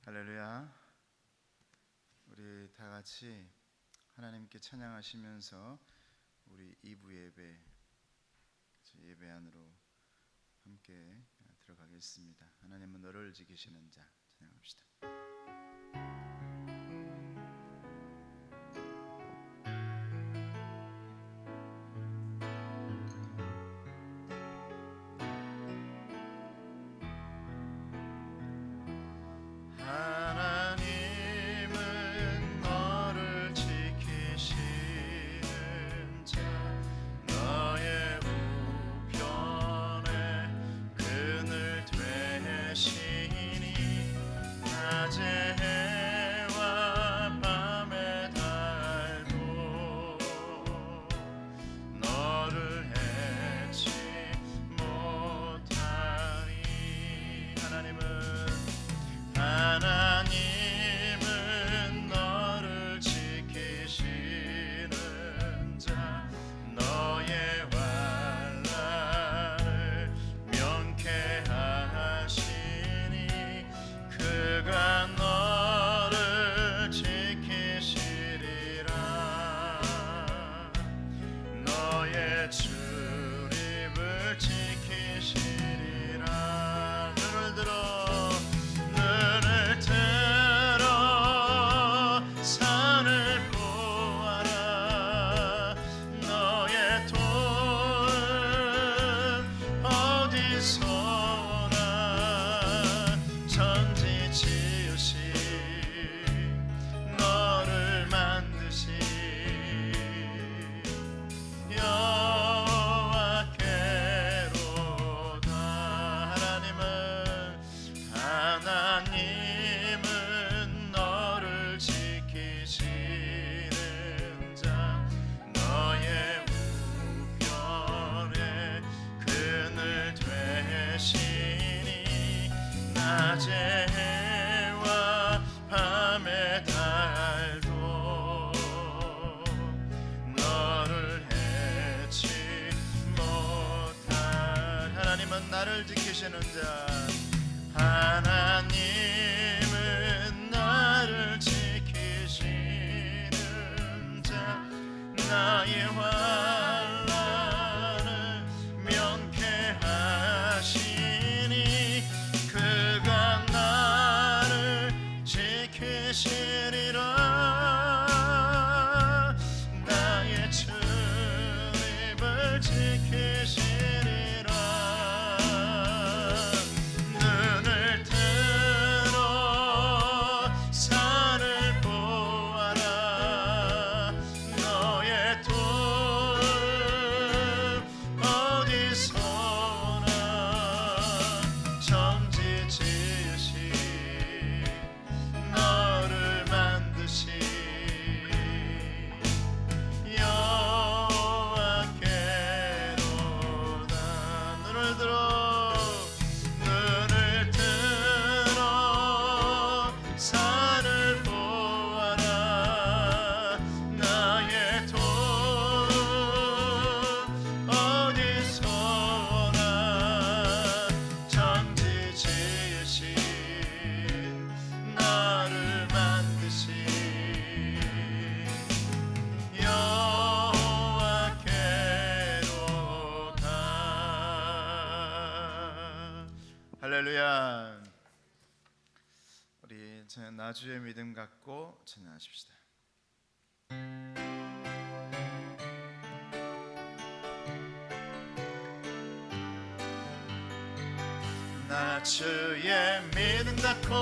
할렐루야. 우리 다 같이 하나님께 찬양하시면서 우리 2부 예배 안으로 함께 들어가겠습니다. 하나님은 너를 지키시는 자 찬양합시다. 하나님은 너를 지키시는 자, 너의 우편에 그늘 되시니 낮에 해와 밤에 달도 너를 해치 못하리. 하나님은 너를 지키시는 자, 너의 환난을 면케하시니 그가 너를 지키시리라. 너의 출입을 지키시리라. 눈을 들어 산을 보아라. 너의 도움 어디서나 천지 지으신 너를 만드신 여호와께로다. 하나님은 너를 지키시는 자, 너의 우편에 그늘 되시니 낮에 해와 밤에 달도 너를 해치 못할. 하나님은 나를 지키시는 자, 하나님은 나를 지키시는 자, 나의 환난을 면케하시니 그가 나를 지키시리라. 나의 출입을 지키시리라. 눈을 들어 산을 보아라. 너의 도움 어디서나 천지 지으신 너를 만드신 여호와께로다. 눈을 들어 산을 보아라. 나의 도움 어디서나 천지 지으신 너를 만드신 여호와께로다. 할렐루야. 우리 나주의 믿음 갖고 찬양하십시다. 나 주의 믿음 갖고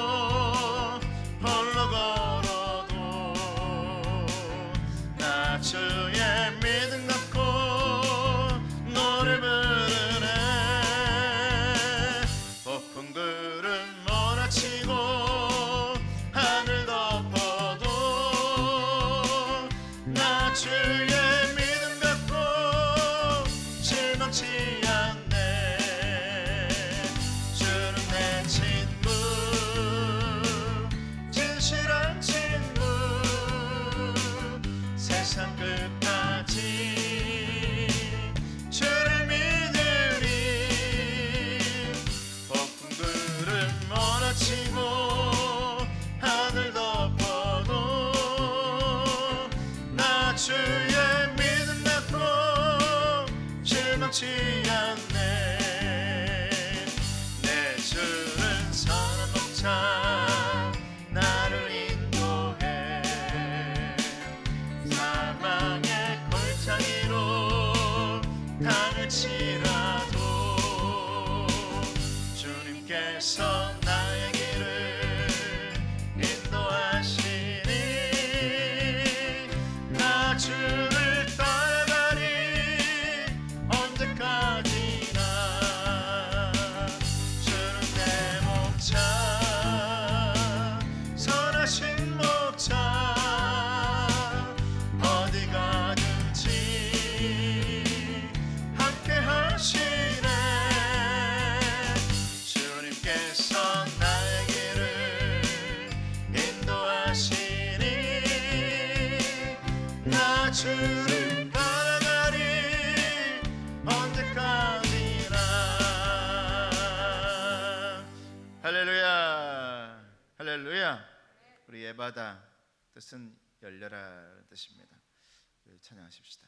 홀로 걸어도, 나 주의 믿음 갖고 노래 부르네. 높은 구름 몰아치고 하늘 덮어도 나 주의 믿음 갖고 실망치 않네. 주는 내 친구, 주를 따라가리 언제까지나. 할렐루야, 할렐루야. 우리 예바다 뜻은 열려라 뜻입니다. 찬양하십시다.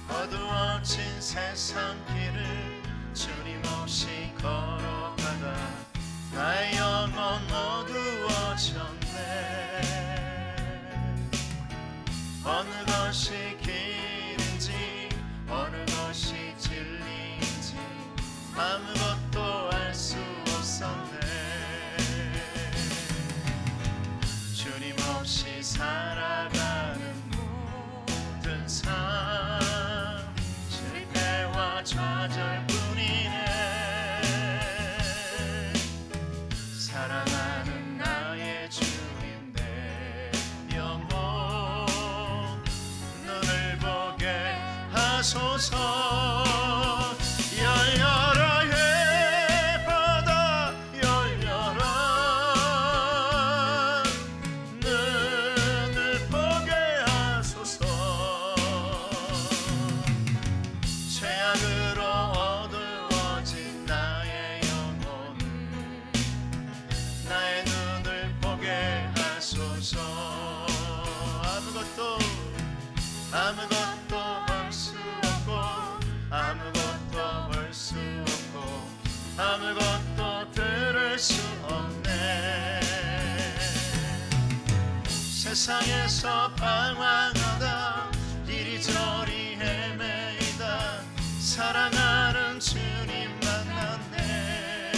어두워진 세상 길을 주님 없이 걸어가다 나의 영혼 어두워졌네. 어느 것이 길인지 어느 것이 진리인지 아무것도 알 수 없었네. 주님 없이 살아가는 모든 삶 실패와 좌절뿐이네. 사랑하는 나의 주님 내 영혼 눈을 보게 하소서. 열려라 예바다 열려라 눈을 보게 하소서. 죄악으로 어두워진 나의 영혼을 나의 눈을 보게 하소서. 아무것도 할 수 없고 아무것도 할 수 없고 아무것도 들을 수 없네. 세상에서 방황하다 이리저리 헤매이다 사랑하는 주님 만났네.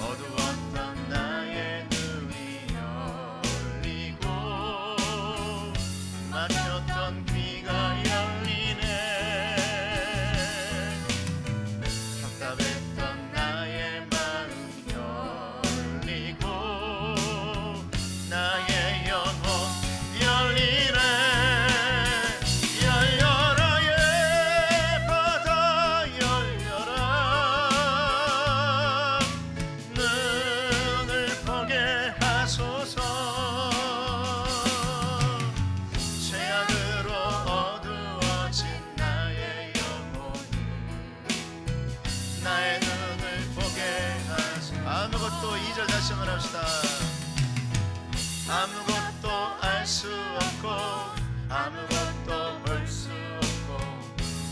어두웠던 나의 눈이 열리고 막혔던 귀가 열리네. 답답했던 나의 마음 열리고 나의 영혼 열리네. 열려라 예바다 열려라 눈을 보게 하소서. 죄악으로 어두워진 나의 영혼을 나의 눈을 보게 하소서. 아무것도 2절 다시 한번 합시다. 아무것도 알 수 없고 아무것도 볼 수 없고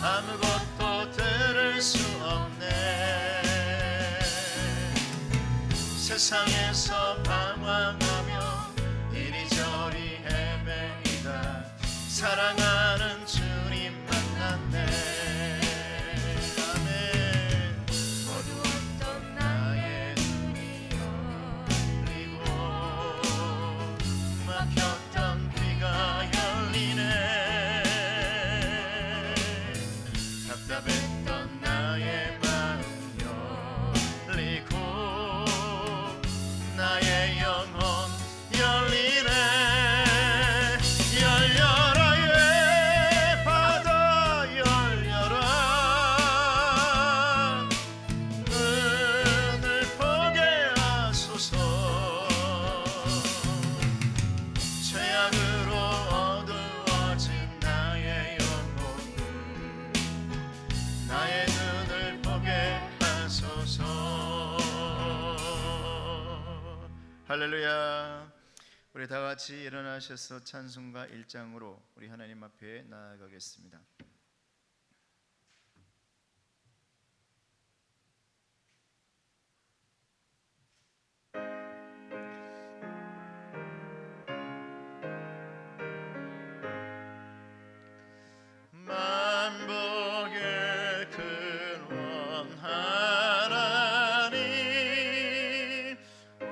아무것도 들을 수 없네. 세상에서 방황하며 이리저리 헤매이다 사랑하는 주님 만났네. 아멘. 어두웠던 나의 눈이 열리고 막혔던 귀가 열리네. 답답했던 나의 마음 열리고 나의 영혼 열리네. 열려라 예바다 열려라 눈을 보게 하소서. 죄악으로 어두워진 나의 영혼을 나의 눈을 보게 하소서. 할렐루야. 우리 다 같이 일어나셔서 찬송가 1장으로 우리 하나님 앞에 나아가겠습니다. 만복의 근원 하나님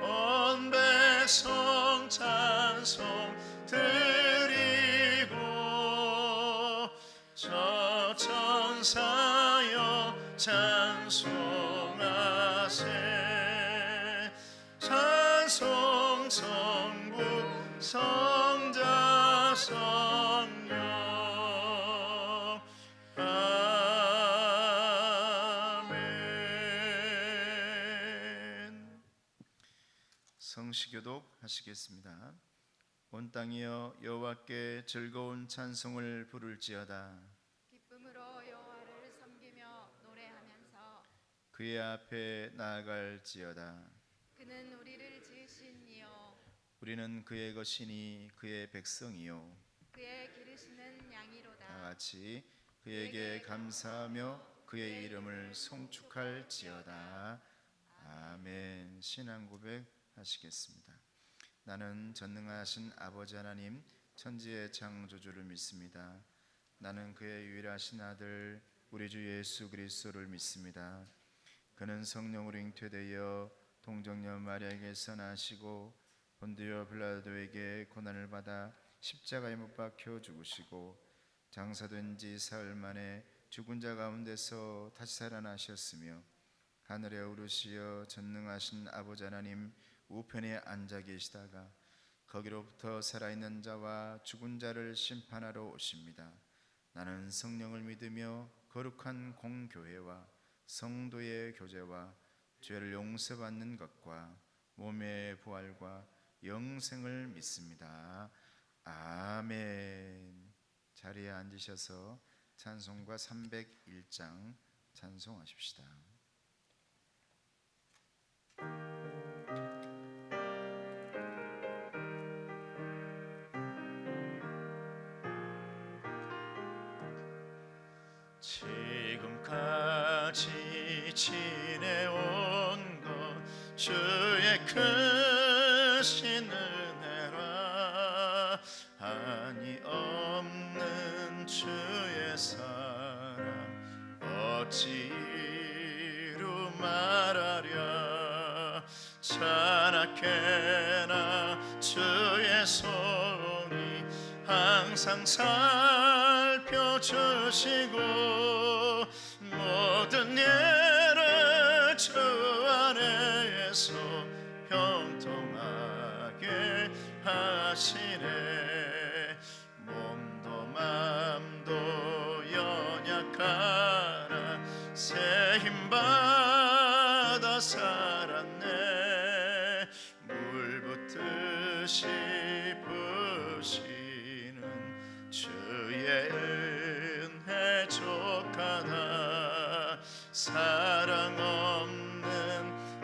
온 백성 찬송 드리고 저 천사여 찬송하세. 찬송 성부 성자 성령 교독하시겠습니다. 온 땅이여 여호와께 즐거운 찬송을 부를지어다. 기쁨으로 여호와를 섬기며 노래하면서 그의 앞에 나아갈지어다. 그는 우리를 지으신 이요 우리는 그의 것이니 그의 백성이요 그의 기르시는 양이로다. 다 같이 그에게 감사하며 그의 이름을 송축할지어다. 아멘. 신앙 고백 하시겠습니다. 나는 전능하신 아버지 하나님 천지의 창조주를 믿습니다. 나는 그의 유일하신 아들 우리 주 예수 그리스도를 믿습니다. 그는 성령으로 잉태되어 동정녀 마리아에게서 나시고 본디오 빌라도에게 고난을 받아 십자가에 못 박혀 죽으시고 장사된 지 사흘 만에 죽은 자 가운데서 다시 살아나셨으며 하늘에 오르시어 전능하신 아버지 하나님 우편에 앉아 계시다가 거기로부터 살아있는 자와 죽은 자를 심판하러 오십니다. 나는 성령을 믿으며 거룩한 공교회와 성도의 교제와 죄를 용서받는 것과 몸의 부활과 영생을 믿습니다. 아멘. 자리에 앉으셔서 찬송가 301장 찬송하십시다. 지금까지 지내온 것 주의 크신 은혜라. 한이 없는 주의 사랑 어찌 이루 말하랴. 자나깨나 주의 손이 항상 살펴주시고 모든 예를 주 안에서 형통하게 하시네. 몸도 맘도 연약하나 새 힘받아 살았네. 물 붓듯이 부시는 주의 은혜 족하다. 사랑 없는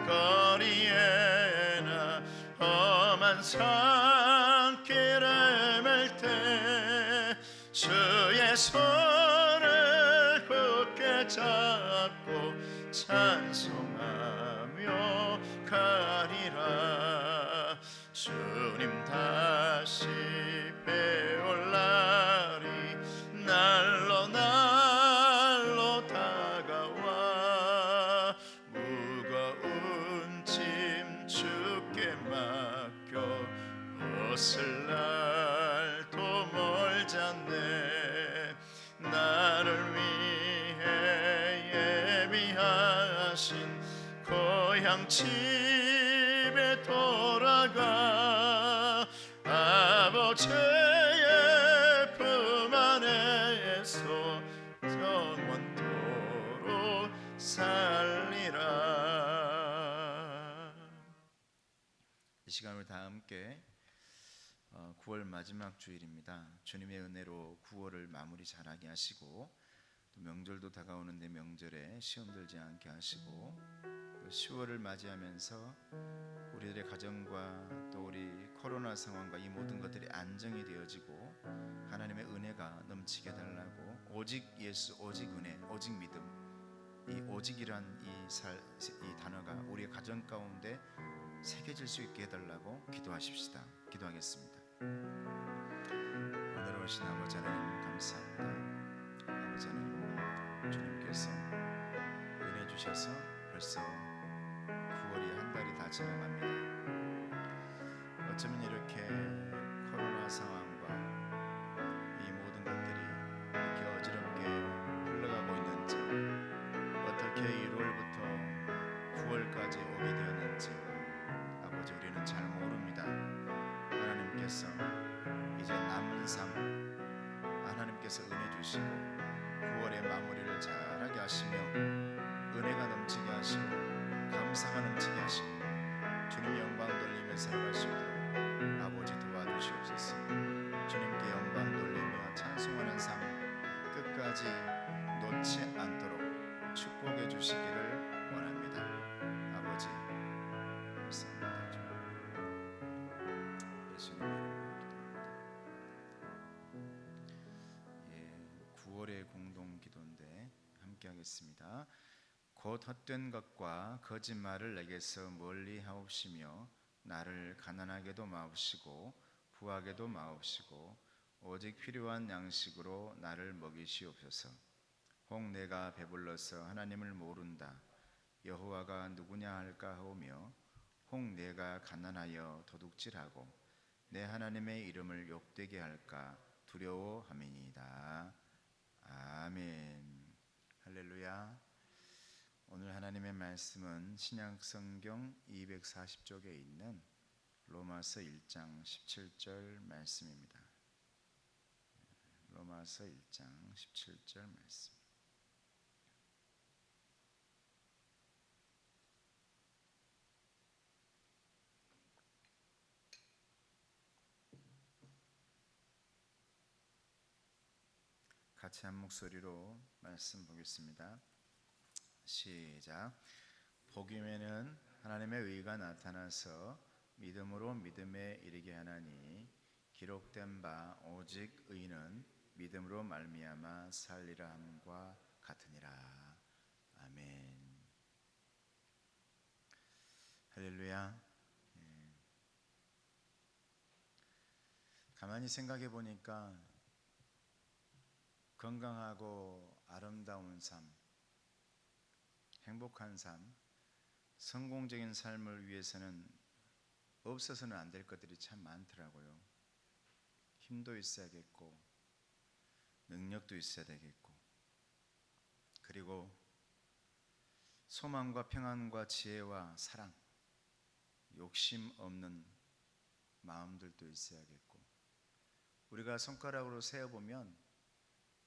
거리에나 험한 산길을 맬 때 주의 손을 굳게 잡고 찬송하며 가리라. 주님 다시 배올 날이 날로 날로 다가와. 무거운 짐 주께 맡겨 벗을 날도 멀지 않네. 나를 위해 예비하신 고향 집에 돌아가 아버지의 품 안에서 영원토록 살리라. 이 시간을 다 함께 9월 마지막 주일입니다. 주님의 은혜로 9월을 마무리 잘하게 하시고 또 명절도 다가오는데 명절에 시험 들지 않게 하시고 또 10월을 맞이하면서 우리들의 가정과 또 우리 코로나 상황과 이 모든 것들이 안정이 되어지고 하나님의 은혜가 넘치게 해달라고 오직 예수, 오직 은혜, 오직 믿음, 이 오직이란 이 단어가 우리의 가정 가운데 새겨질 수 있게 해달라고 기도하십시다. 기도하겠습니다. 오늘 오신 아버지 하나님 감사합니다. 아버지 하나님, 주님께서 은혜 주셔서 벌써 9월이 한 달이 다 지나갑니다. 어쩌면 이렇게 코로나 상황과 이 모든 것들이 이렇게 어지럽게 흘러가고 있는지, 어떻게 1월부터 9월까지 오게 되었는지 아버지 우리는 잘 모릅니다. 하나님께서 이제 남은 삶 하나님께서 은혜 주시고 9월의 마무리를 잘하게 하시며 은혜가 넘치게 하시고 감사가 넘치게 하시고 주님 영광 돌리며 살아갈 수 있도록 아버지 도와주시옵소서. 주님께 영광 돌리며 찬송하는 삶 끝까지 놓지 않도록 축복해 주시기를 원합니다. 아버지 감사합니다. 예수님 이름으로 9월의 공동 기도인데 함께 하겠습니다. 곧 헛된 것과 거짓말을 내게서 멀리 하옵시며 나를 가난하게도 마옵시고 부하게도 마옵시고 오직 필요한 양식으로 나를 먹이시옵소서. 혹 내가 배불러서 하나님을 모른다 여호와가 누구냐 할까 하오며 혹 내가 가난하여 도둑질하고 내 하나님의 이름을 욕되게 할까 두려워함이니이다. 아멘. 할렐루야. 오늘 하나님의 말씀은 신약성경 240쪽에 있는 로마서 1장 17절 말씀입니다. 로마서 1장 17절 말씀. 같이 한 목소리로 말씀 보겠습니다. 시작. 복음에는 하나님의 의가 나타나서 믿음으로 믿음에 이르게 하나니 기록된 바 오직 의는 믿음으로 말미암아 살리라 함과 같으니라. 아멘. 할렐루야. 가만히 생각해 보니까 건강하고 아름다운 삶, 행복한 삶, 성공적인 삶을 위해서는 없어서는 안 될 것들이 참 많더라고요. 힘도 있어야겠고 능력도 있어야 되겠고 그리고 소망과 평안과 지혜와 사랑, 욕심 없는 마음들도 있어야겠고 우리가 손가락으로 세어보면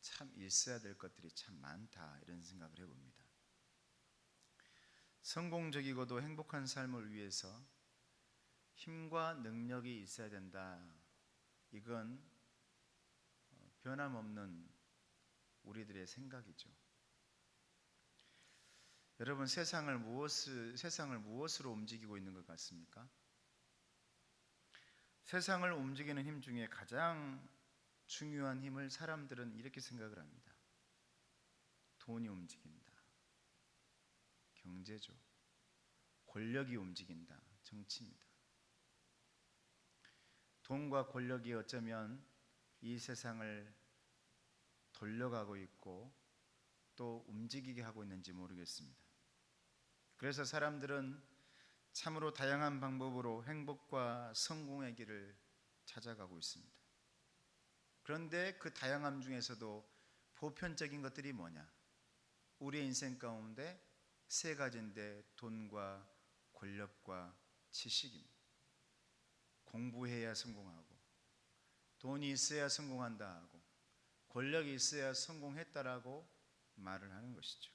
참 있어야 될 것들이 참 많다 이런 생각을 해봅니다. 성공적이고도 행복한 삶을 위해서 힘과 능력이 있어야 된다. 이건 변함없는 우리들의 생각이죠. 여러분 세상을 무엇으로 움직이고 있는 것 같습니까? 세상을 움직이는 힘 중에 가장 중요한 힘을 사람들은 이렇게 생각을 합니다. 돈이 움직인다. 경제죠. 권력이 움직인다. 정치입니다. 돈과 권력이 어쩌면 이 세상을 돌려가고 있고 또 움직이게 하고 있는지 모르겠습니다. 그래서 사람들은 참으로 다양한 방법으로 행복과 성공의 길을 찾아가고 있습니다. 그런데 그 다양함 중에서도 보편적인 것들이 뭐냐? 우리의 인생 가운데 세 가지인데 돈과 권력과 지식입니다. 공부해야 성공하고 돈이 있어야 성공한다 하고 권력이 있어야 성공했다라고 말을 하는 것이죠.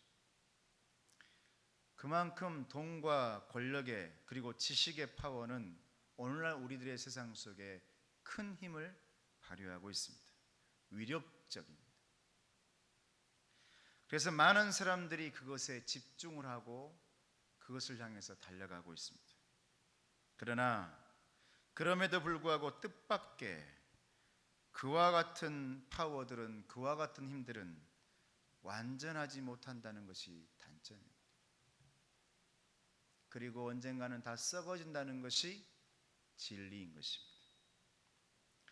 그만큼 돈과 권력의 그리고 지식의 파워는 오늘날 우리들의 세상 속에 큰 힘을 발휘하고 있습니다. 위력적입니다. 그래서 많은 사람들이 그것에 집중을 하고 그것을 향해서 달려가고 있습니다. 그러나 그럼에도 불구하고 뜻밖의 그와 같은 파워들은 그와 같은 힘들은 완전하지 못한다는 것이 단점입니다. 그리고 언젠가는 다 썩어진다는 것이 진리인 것입니다.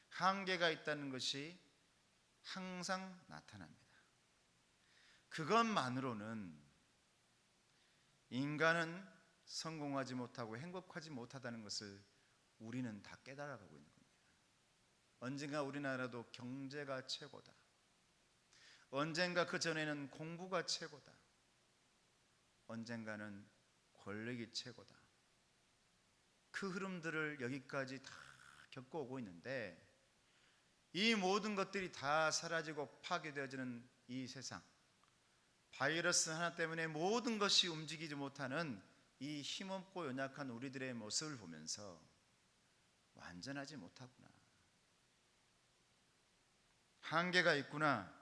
한계가 있다는 것이 항상 나타납니다. 그것만으로는 인간은 성공하지 못하고 행복하지 못하다는 것을 우리는 다 깨달아가고 있는 겁니다. 언젠가 우리나라도 경제가 최고다. 언젠가 그 전에는 공부가 최고다. 언젠가는 권력이 최고다. 그 흐름들을 여기까지 다 겪어오고 있는데 이 모든 것들이 다 사라지고 파괴되어지는 이 세상, 바이러스 하나 때문에 모든 것이 움직이지 못하는 이 힘없고 연약한 우리들의 모습을 보면서 완전하지 못하구나, 한계가 있구나,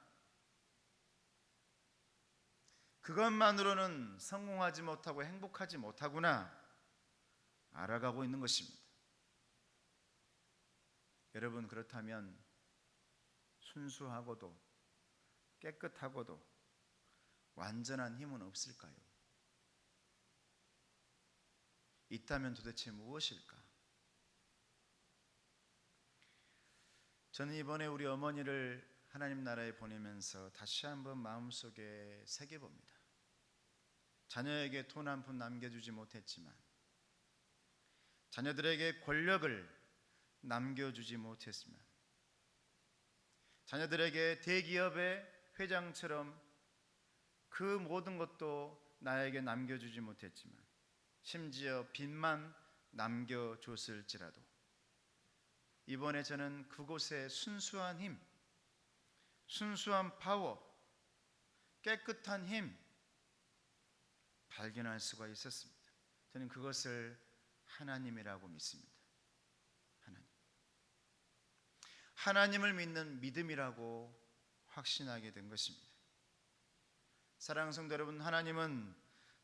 그것만으로는 성공하지 못하고 행복하지 못하구나 알아가고 있는 것입니다. 여러분, 그렇다면 순수하고도 깨끗하고도 완전한 힘은 없을까요? 있다면 도대체 무엇일까? 저는 이번에 우리 어머니를 하나님 나라에 보내면서 다시 한번 마음속에 새겨봅니다. 자녀에게 돈 한 푼 남겨주지 못했지만, 자녀들에게 권력을 남겨주지 못했지만, 자녀들에게 대기업의 회장처럼 그 모든 것도 나에게 남겨주지 못했지만, 심지어 빚만 남겨줬을지라도 이번에 저는 그곳에 순수한 힘, 순수한 파워, 깨끗한 힘 발견할 수가 있었습니다. 저는 그것을 하나님이라고 믿습니다. 하나님을 믿는 믿음이라고 확신하게 된 것입니다. 사랑하는 성도 여러분, 하나님은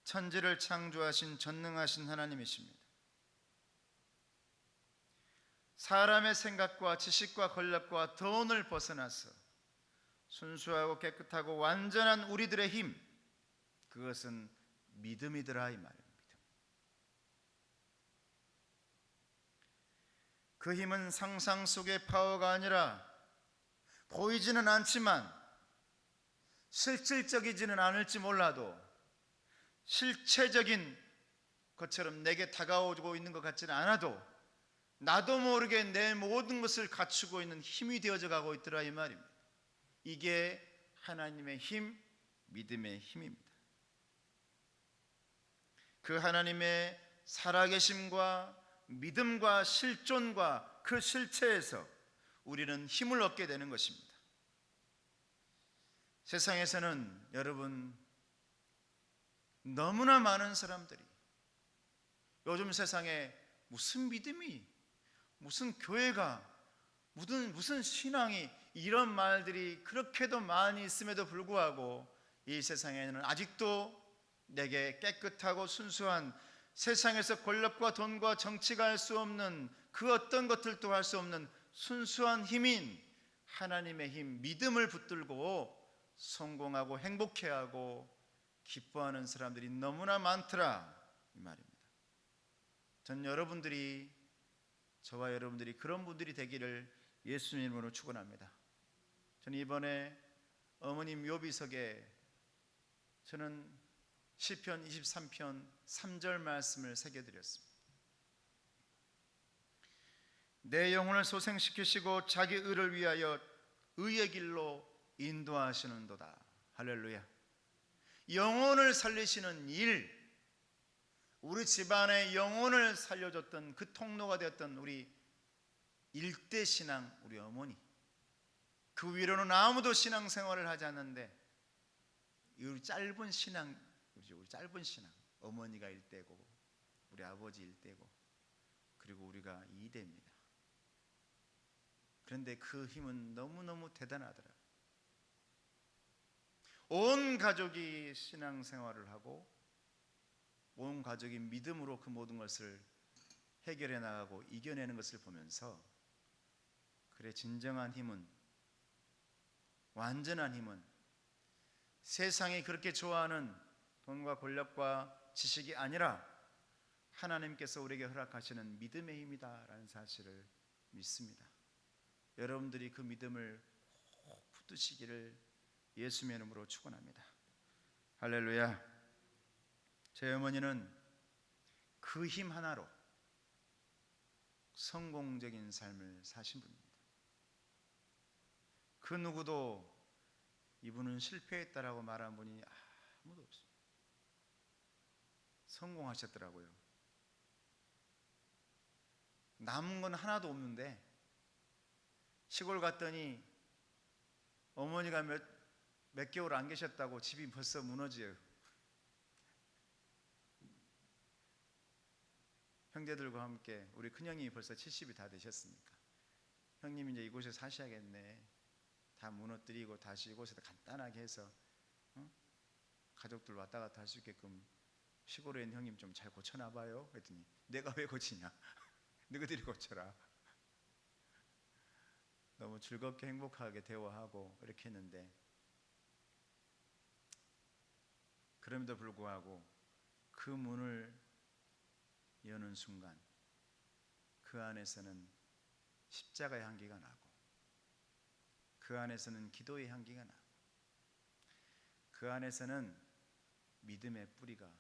천지를 창조하신 전능하신 하나님이십니다. 사람의 생각과 지식과 권력과 돈을 벗어나서 순수하고 깨끗하고 완전한 우리들의 힘, 그것은 믿음이더라 이 말입니다. 그 힘은 상상 속의 파워가 아니라 보이지는 않지만, 실질적이지는 않을지 몰라도 실체적인 것처럼 내게 다가오고 있는 것 같지는 않아도 나도 모르게 내 모든 것을 갖추고 있는 힘이 되어져 가고 있더라 이 말입니다. 이게 하나님의 힘, 믿음의 힘입니다. 그 하나님의 살아계심과 믿음과 실존과 그 실체에서 우리는 힘을 얻게 되는 것입니다. 세상에서는 여러분, 너무나 많은 사람들이 요즘 세상에 무슨 믿음이, 무슨 교회가, 무슨 신앙이, 이런 말들이 그렇게도 많이 있음에도 불구하고 이 세상에는 아직도 내게 깨끗하고 순수한, 세상에서 권력과 돈과 정치가 할 수 없는 그 어떤 것들도 할 수 없는 순수한 힘인 하나님의 힘, 믿음을 붙들고 성공하고 행복해하고 기뻐하는 사람들이 너무나 많더라 이 말입니다. 전 여러분들이, 저와 여러분들이 그런 분들이 되기를 예수님 이름으로 축원합니다. 저는 이번에 어머님 묘비석에 저는 시편 23편 3절 말씀을 새겨드렸습니다. 내 영혼을 소생시키시고 자기 의를 위하여 의의 길로 인도하시는도다. 할렐루야. 영혼을 살리시는 일, 우리 집안의 영혼을 살려줬던 그 통로가 되었던 우리 일대 신앙, 우리 어머니, 그 위로는 아무도 신앙생활을 하지 않는데 우리 짧은 신앙, 우리 짧은 신앙, 어머니가 1대고 우리 아버지 1대고 그리고 우리가 2대입니다. 그런데 그 힘은 너무너무 대단하더라. 온 가족이 신앙생활을 하고 온 가족이 믿음으로 그 모든 것을 해결해 나가고 이겨내는 것을 보면서, 그래, 진정한 힘은, 완전한 힘은 세상이 그렇게 좋아하는 돈과 권력과 지식이 아니라 하나님께서 우리에게 허락하시는 믿음의 힘이다라는 사실을 믿습니다. 여러분들이 그 믿음을 꼭 붙드시기를 예수님의 이름으로 축원합니다. 할렐루야. 제 어머니는 그 힘 하나로 성공적인 삶을 사신 분입니다. 그 누구도 이분은 실패했다라고 말한 분이 아무도 없습니다. 성공하셨더라고요. 남은 건 하나도 없는데 시골 갔더니 어머니가 몇 개월 안 계셨다고 집이 벌써 무너져요. 형제들과 함께 우리 큰형님이 벌써 70이 다 되셨으니까 형님이 이제 이곳에 사셔야겠네. 다 무너뜨리고 다시 이곳에다 간단하게 해서 가족들 왔다 갔다 할 수 있게끔 시골에 있는 형님 좀 잘 고쳐놔봐요. 그랬더니 내가 왜 고치냐? 너희들이 고쳐라. 너무 즐겁게 행복하게 대화하고 이렇게 했는데 그럼에도 불구하고 그 문을 여는 순간 그 안에서는 십자가의 향기가 나고 그 안에서는 기도의 향기가 나고 그 안에서는 믿음의 뿌리가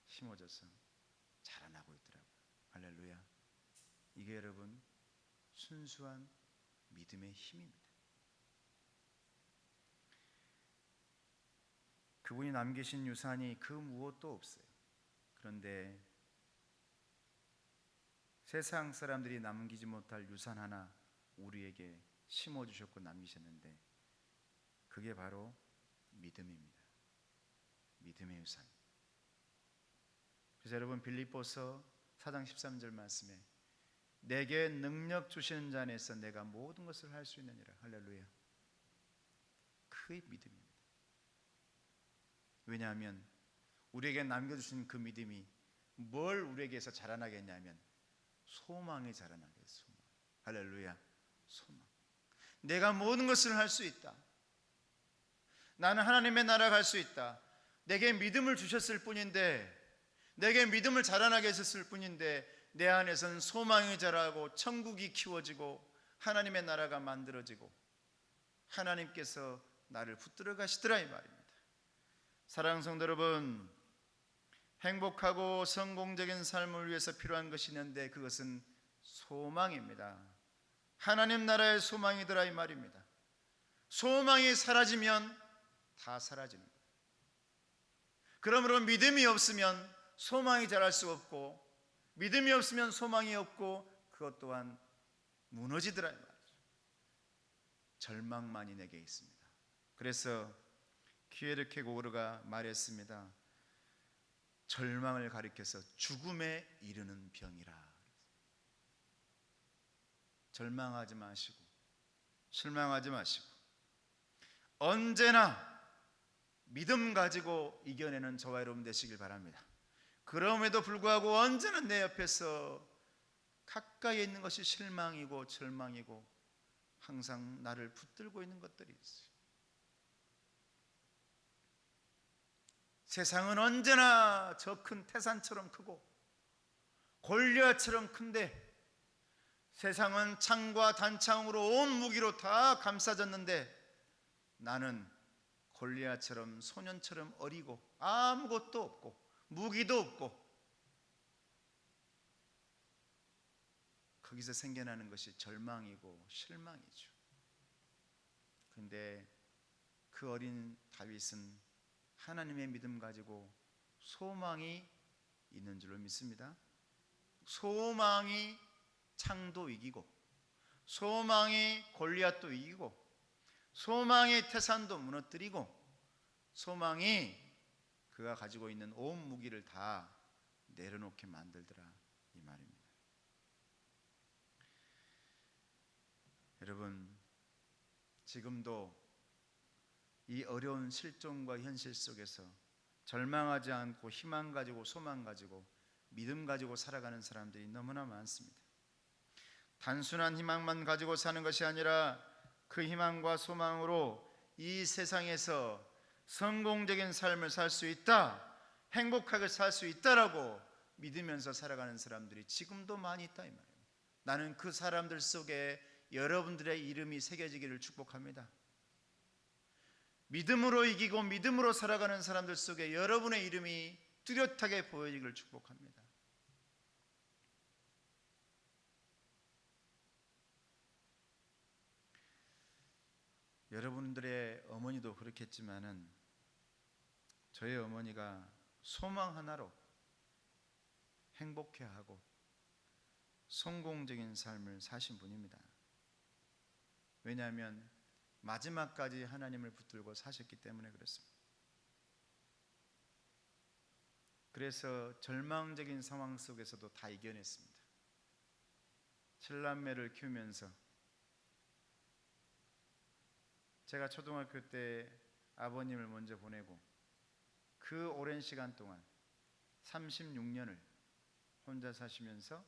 심어져서 자라나고 있더라고요. 할렐루야. 이게 여러분 순수한 믿음의 힘입니다. 그분이 남기신 유산이 그 무엇도 없어요. 그런데 세상 사람들이 남기지 못할 유산 하나 우리에게 심어주셨고 남기셨는데 그게 바로 믿음입니다. 믿음의 유산. 그래서 여러분 빌립보서 4장 13절 말씀에 내게 능력 주시는 자 안에서 내가 모든 것을 할 수 있느니라. 할렐루야. 그의 믿음입니다. 왜냐하면 우리에게 남겨주신 그 믿음이 뭘 우리에게서 자라나게 했냐면 소망이 자라나게 했어요. 소망. 할렐루야. 소망. 내가 모든 것을 할 수 있다. 나는 하나님의 나라 갈 수 있다. 내게 믿음을 주셨을 뿐인데 내게 믿음을 자라나게 했을 뿐인데 내 안에서는 소망이 자라고 천국이 키워지고 하나님의 나라가 만들어지고 하나님께서 나를 붙들어 가시더라 이 말입니다. 사랑하는 성도 여러분, 행복하고 성공적인 삶을 위해서 필요한 것이 있는데 그것은 소망입니다. 하나님 나라의 소망이더라 이 말입니다. 소망이 사라지면 다 사라지는 거예요. 그러므로 믿음이 없으면 소망이 자랄 수 없고 믿음이 없으면 소망이 없고 그것 또한 무너지더라 이 말이죠. 절망만이 내게 있습니다. 그래서 키에르케고르가 말했습니다. 절망을 가리켜서 죽음에 이르는 병이라. 절망하지 마시고 실망하지 마시고 언제나 믿음 가지고 이겨내는 저와 여러분 되시길 바랍니다. 그럼에도 불구하고 언제나 내 옆에서 가까이 있는 것이 실망이고 절망이고 항상 나를 붙들고 있는 것들이 있어요. 세상은 언제나 저 큰 태산처럼 크고 골리앗처럼 큰데 세상은 창과 단창으로 온 무기로 다 감싸졌는데 나는 골리앗처럼 소년처럼 어리고 아무것도 없고 무기도 없고 거기서 생겨나는 것이 절망이고 실망이죠. 그런데 그 어린 다윗은 하나님의 믿음 가지고 소망이 있는 줄로 믿습니다. 소망이 창도 이기고 소망이 골리앗도 이기고 소망이 태산도 무너뜨리고 소망이 그가 가지고 있는 온 무기를 다 내려놓게 만들더라 이 말입니다. 여러분 지금도 이 어려운 실종과 현실 속에서 절망하지 않고 희망 가지고 소망 가지고 믿음 가지고 살아가는 사람들이 너무나 많습니다. 단순한 희망만 가지고 사는 것이 아니라 그 희망과 소망으로 이 세상에서 성공적인 삶을 살 수 있다, 행복하게 살 수 있다라고 믿으면서 살아가는 사람들이 지금도 많이 있다 이 말이에요. 나는 그 사람들 속에 여러분들의 이름이 새겨지기를 축복합니다. 믿음으로 이기고 믿음으로 살아가는 사람들 속에 여러분의 이름이 뚜렷하게 보여지기를 축복합니다. 여러분들의 어머니도 그렇겠지만은 저희 어머니가 소망 하나로 행복해하고 성공적인 삶을 사신 분입니다. 왜냐하면 마지막까지 하나님을 붙들고 사셨기 때문에 그렇습니다. 그래서 절망적인 상황 속에서도 다 이겨냈습니다. 7남매를 키우면서 제가 초등학교 때 아버님을 먼저 보내고 그 오랜 시간 동안 36년을 혼자 사시면서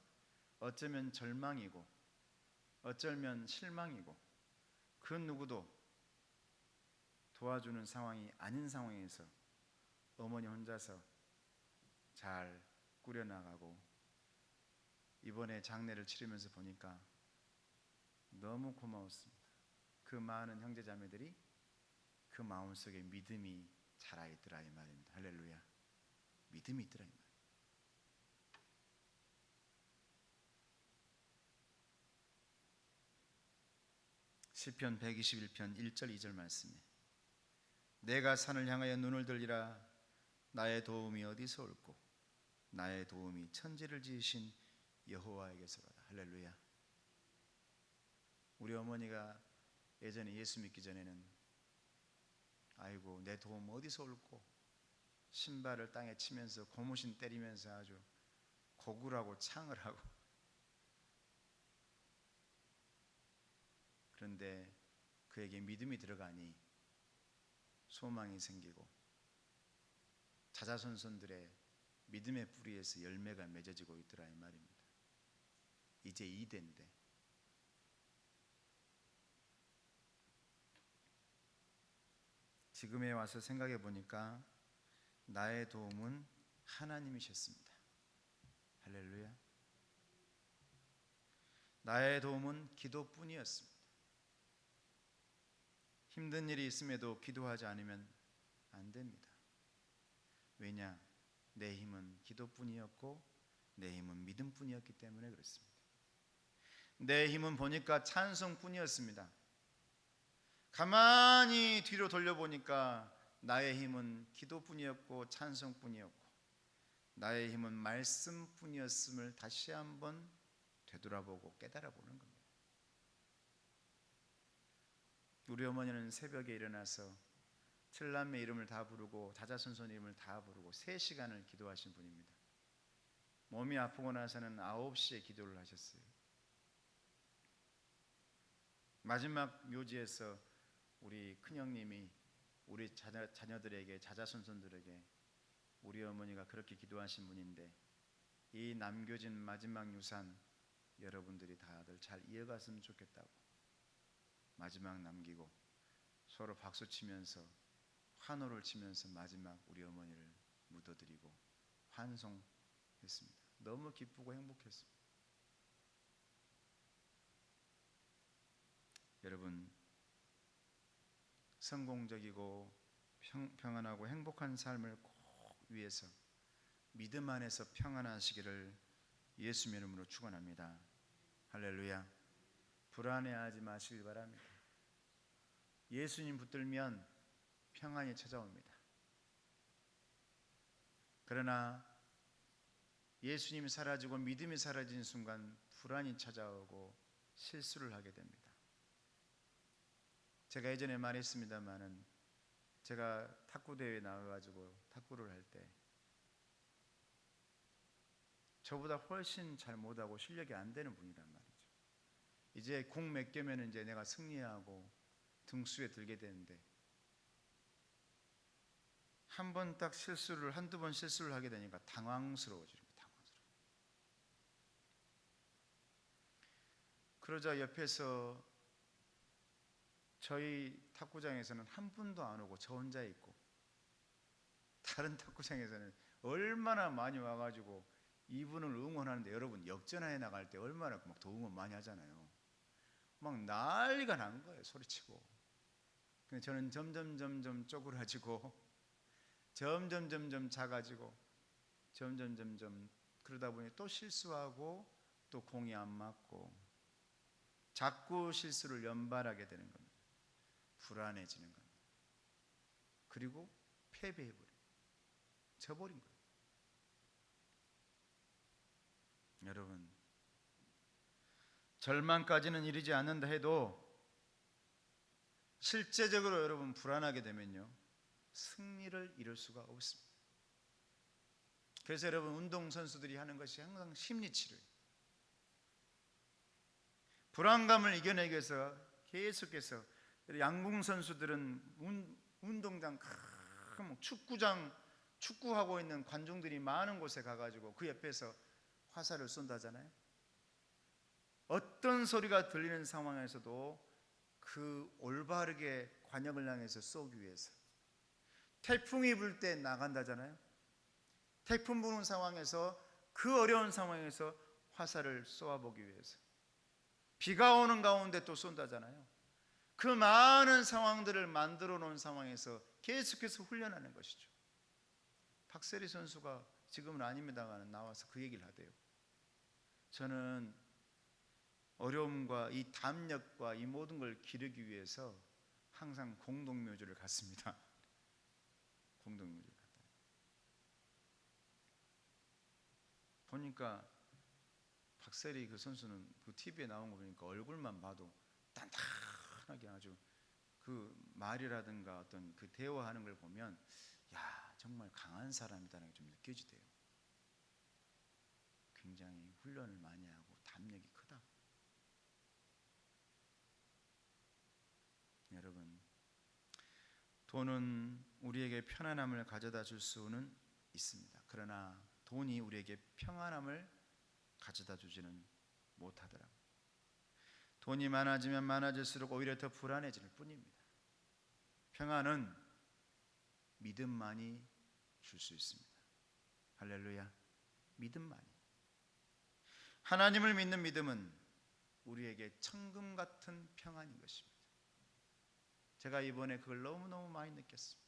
어쩌면 절망이고 어쩌면 실망이고 그 누구도 도와주는 상황이 아닌 상황에서 어머니 혼자서 잘 꾸려나가고 이번에 장례를 치르면서 보니까 너무 고마웠습니다. 그 많은 형제자매들이 그 마음속에 믿음이 자라있더라 이 말입니다. 할렐루야. 믿음이 있더라 이 말. 시편 121편 1절 2절 말씀에 내가 산을 향하여 눈을 들리라 나의 도움이 어디서 올꼬 나의 도움이 천지를 지으신 여호와에게서로다. 할렐루야. 우리 어머니가 예전에 예수 믿기 전에는 아이고 내 도움 어디서 올꼬 신발을 땅에 치면서 고무신 때리면서 아주 고구라고 창을 하고 그런데 그에게 믿음이 들어가니 소망이 생기고 자자손손들의 믿음의 뿌리에서 열매가 맺어지고 있더라 이 말입니다. 이제 2대인데 지금에 와서 생각해 보니까 나의 도움은 하나님이셨습니다. 할렐루야. 나의 도움은 기도뿐이었습니다. 힘든 일이 있음에도 기도하지 않으면 안 됩니다. 왜냐? 내 힘은 기도뿐이었고 내 힘은 믿음뿐이었기 때문에 그렇습니다. 내 힘은 보니까 찬송뿐이었습니다. 가만히 뒤로 돌려보니까 나의 힘은 기도뿐이었고 찬송뿐이었고 나의 힘은 말씀뿐이었음을 다시 한번 되돌아보고 깨달아보는 겁니다. 우리 어머니는 새벽에 일어나서 7남매 이름을 다 부르고 자자손손 이름을 다 부르고 3시간을 기도하신 분입니다. 몸이 아프고 나서는 9시에 기도를 하셨어요. 마지막 묘지에서 우리 큰형님이 우리 자녀들에게 자자손손들에게 우리 어머니가 그렇게 기도하신 분인데 이 남겨진 마지막 유산 여러분들이 다들 잘 이어갔으면 좋겠다고 마지막 남기고 서로 박수치면서 환호를 치면서 마지막 우리 어머니를 묻어드리고 환송했습니다. 너무 기쁘고 행복했습니다. 여러분 성공적이고 평안하고 행복한 삶을 꼭 위해서 믿음 안에서 평안하시기를 예수님 이름으로 축원합니다. 할렐루야. 불안해하지 마시길 바랍니다. 예수님 붙들면 평안이 찾아옵니다. 그러나 예수님이 사라지고 믿음이 사라진 순간 불안이 찾아오고 실수를 하게 됩니다. 제가 예전에 말했습니다마는 제가 탁구대회에 나와가지고 탁구를 할 때 저보다 훨씬 잘 못하고 실력이 안 되는 분이란 말이죠. 이제 공 몇 개면 이제 내가 승리하고 등수에 들게 되는데 한 번 딱 실수를 한두 번 실수를 하게 되니까 당황스러워집니다. 그러자 옆에서 저희 탁구장에서는 한 분도 안 오고 저 혼자 있고 다른 탁구장에서는 얼마나 많이 와가지고 이분을 응원하는데 여러분 역전하에 나갈 때 얼마나 막 더 응원 많이 하잖아요. 막 난리가 난 거예요. 소리치고. 근데 저는 점점 쪼그라지고 점점 작아지고 점점 그러다 보니 또 실수하고 또 공이 안 맞고 자꾸 실수를 연발하게 되는 겁니다. 불안해지는 겁니다. 그리고 패배해버려요. 져버린 거예요. 여러분 절망까지는 이르지 않는다 해도 실제적으로 여러분 불안하게 되면요 승리를 이룰 수가 없습니다. 그래서 여러분, 운동선수들이 하는 것이 항상 심리치료예요. 불안감을 이겨내기 위해서 계속해서, 양궁 선수들은 운동장, 큰 축구장, 축구하고 있는 관중들이 많은 곳에 가가지고 그 옆에서 화살을 쏜다잖아요. 어떤 소리가 들리는 상황에서도 그 올바르게 관역을 향해서 쏘기 위해서. 태풍이 불 때 나간다잖아요. 태풍 부는 상황에서, 그 어려운 상황에서 화살을 쏘아보기 위해서. 비가 오는 가운데 또 쏜다잖아요. 그 많은 상황들을 만들어 놓은 상황에서 계속해서 훈련하는 것이죠. 박세리 선수가 지금은 아닙니다만 나와서 그 얘기를 하대요. 저는 어려움과 이 담력과 이 모든 걸 기르기 위해서 항상 공동묘지를 갔습니다. 공동묘지를 갔다. 보니까 박세리 그 선수는 그 TV에 나온 거 보니까 얼굴만 봐도 단단하게 아주 그 말이라든가 어떤 그 대화하는 걸 보면, 야, 정말 강한 사람이다라는 게 좀 느껴지대요. 굉장히 훈련을 많이 하고 담력이 크다. 여러분, 돈은 우리에게 편안함을 가져다 줄 수는 있습니다. 그러나 돈이 우리에게 평안함을 가져다 주지는 못하더라고요. 돈이 많아지면 많아질수록 오히려 더 불안해질 뿐입니다. 평안은 믿음만이 줄 수 있습니다. 할렐루야. 믿음만이. 하나님을 믿는 믿음은 우리에게 천금 같은 평안인 것입니다. 제가 이번에 그걸 너무너무 많이 느꼈습니다.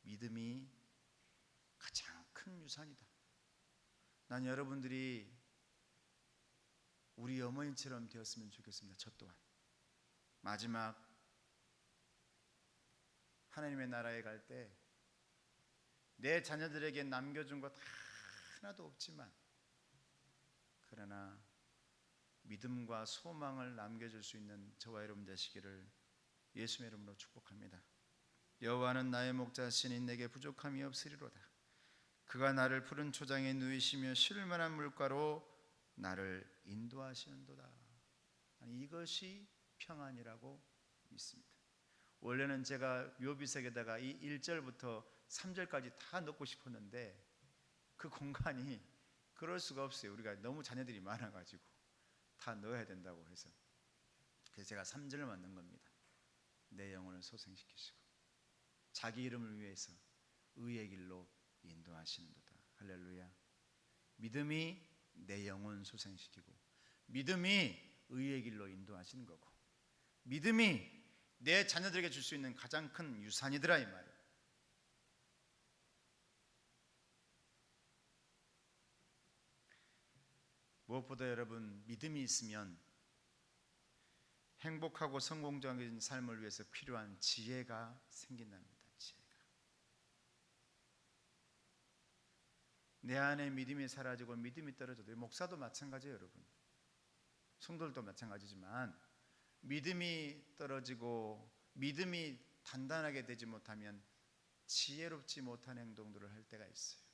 믿음이 가장 큰 유산이다. 난 여러분들이 우리 어머니처럼 되었으면 좋겠습니다. 저 또한 마지막 하나님의 나라에 갈 때 내 자녀들에게 남겨준 것 하나도 없지만, 그러나 믿음과 소망을 남겨줄 수 있는 저와 여러분 되시기를 예수의 이름으로 축복합니다. 여호와는 나의 목자시니 내게 부족함이 없으리로다. 그가 나를 푸른 초장에 누이시며 쉴만한 물가로 나를 인도하시는도다. 이것이 평안이라고 믿습니다. 원래는 제가 묘비색에다가 이 1절부터 3절까지 다 넣고 싶었는데 그 공간이 그럴 수가 없어요. 우리가 너무 자녀들이 많아가지고 다 넣어야 된다고 해서, 그래서 제가 3절을 넣은 겁니다. 내 영혼을 소생시키시고 자기 이름을 위해서 의의 길로 인도하시는도다. 할렐루야. 믿음이 내 영혼 소생시키고, 믿음이 의의 길로 인도하시는 거고, 믿음이 내 자녀들에게 줄 수 있는 가장 큰 유산이더라 이 말이에요. 무엇보다 여러분, 믿음이 있으면 행복하고 성공적인 삶을 위해서 필요한 지혜가 생긴답니다. 지혜가. 내 안에 믿음이 사라지고 믿음이 떨어져도, 목사도 마찬가지예요 여러분. 성도들도 마찬가지지만 믿음이 떨어지고 믿음이 단단하게 되지 못하면 지혜롭지 못한 행동들을 할 때가 있어요.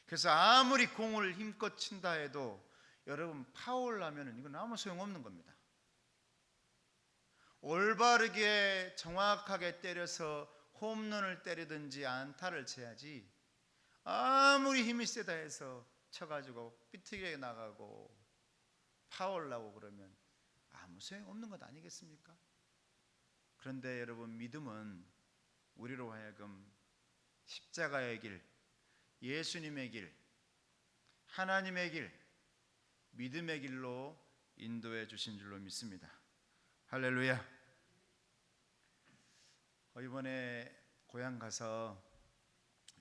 그래서 아무리 공을 힘껏 친다 해도 여러분, 파울 나면은 이건 아무 소용없는 겁니다. 올바르게 정확하게 때려서 홈런을 때리든지 안타를 쳐야지, 아무리 힘이 세다 해서 쳐가지고 삐뚤게 나가고 파울 나고 그러면 아무 소용없는 것 아니겠습니까? 그런데 여러분, 믿음은 우리로 하여금 십자가의 길, 예수님의 길, 하나님의 길, 믿음의 길로 인도해 주신 줄로 믿습니다. 할렐루야. 이번에 고향 가서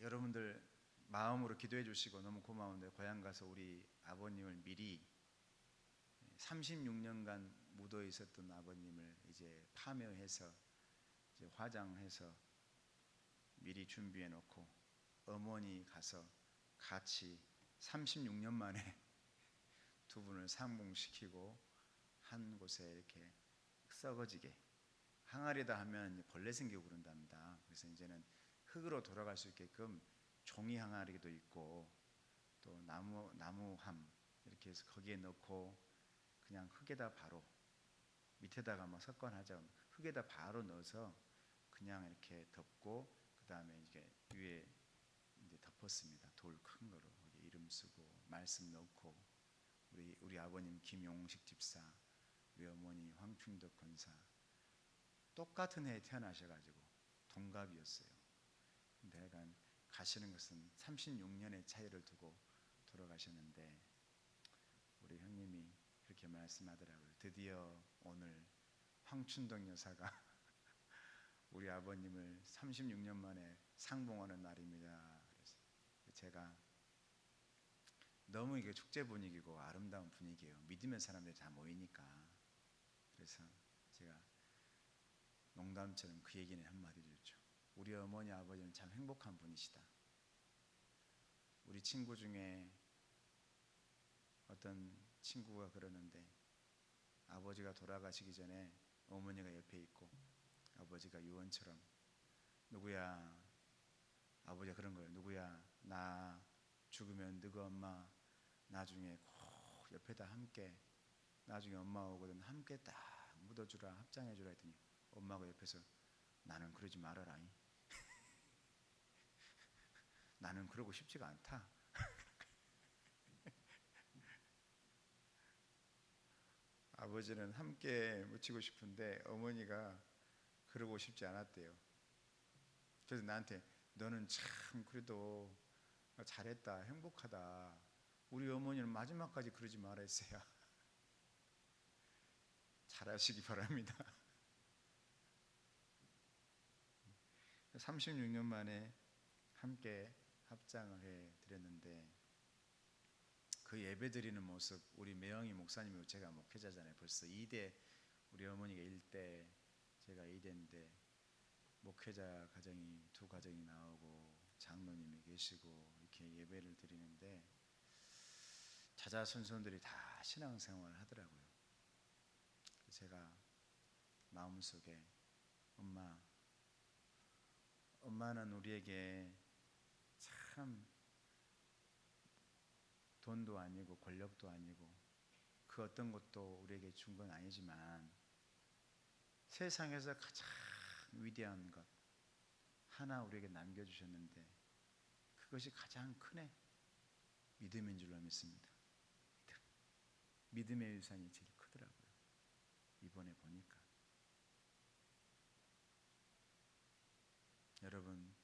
여러분들 마음으로 기도해 주시고 너무 고마운데, 고향 가서 우리 아버님을 미리 36년간 묻어 있었던 아버님을 이제 파묘해서 이제 화장해서 미리 준비해 놓고, 어머니 가서 같이 36년 만에 두 분을 상봉시키고 한 곳에 이렇게 썩어지게, 항아리다 하면 벌레 생기고 그런답니다. 그래서 이제는 흙으로 돌아갈 수 있게끔 종이 항아리도 있고 또 나무함 이렇게 해서 거기에 넣고 그냥 흙에다 바로 밑에다가 뭐 석관하자 흙에다 바로 넣어서 그냥 이렇게 덮고 그 다음에 이게 위에 이제 덮었습니다. 돌 큰 거로 거기 이름 쓰고 말씀 넣고 우리 아버님 김용식 집사, 우리 어머니 황충덕 권사 똑같은 해에 태어나셔가지고 동갑이었어요. 근데 약간 가시는 것은 36년의 차이를 두고 돌아가셨는데 우리 형님이 그렇게 말씀하더라고요. 드디어 오늘 황춘덕 여사가 우리 아버님을 36년 만에 상봉하는 날입니다. 그래서 제가 너무 이게 축제 분위기고 아름다운 분위기예요. 믿음의 사람들이 다 모이니까. 그래서 제가 농담처럼 그 얘기는 한마디 줬죠. 우리 어머니 아버지는 참 행복한 분이시다. 우리 친구 중에 어떤 친구가 그러는데 아버지가 돌아가시기 전에 어머니가 옆에 있고 아버지가 유언처럼 누구야, 아버지가 그런 거예요. 누구야, 나 죽으면 너희 엄마 나중에 꼭 옆에다 함께 나중에 엄마 오거든 함께 딱 묻어주라, 합장해주라 했더니 엄마가 옆에서 나는 그러지 말아라. 나는 그러고 싶지가 않다. 아버지는 함께 묻히고 싶은데 어머니가 그러고 싶지 않았대요. 그래서 나한테 너는 참 그래도 잘했다, 행복하다. 우리 어머니는 마지막까지 그러지 말아 했어요. 잘하시기 바랍니다. 36년 만에 함께 합장을 해드렸는데 그 예배 드리는 모습, 우리 매영이 목사님이고 제가 목회자잖아요. 벌써 2대, 우리 어머니가 1대, 제가 2대인데 목회자 가정이 2가정이 나오고 장로님이 계시고 이렇게 예배를 드리는데 자자손손들이 다 신앙생활을 하더라고요. 제가 마음속에 엄마는 우리에게 참 돈도 아니고 권력도 아니고 그 어떤 것도 우리에게 준 건 아니지만 세상에서 가장 위대한 것 하나 우리에게 남겨주셨는데 그것이 가장 크네. 믿음인 줄로 믿습니다. 믿음의 유산이 제일 크더라고요. 이번에 보니까 여러분,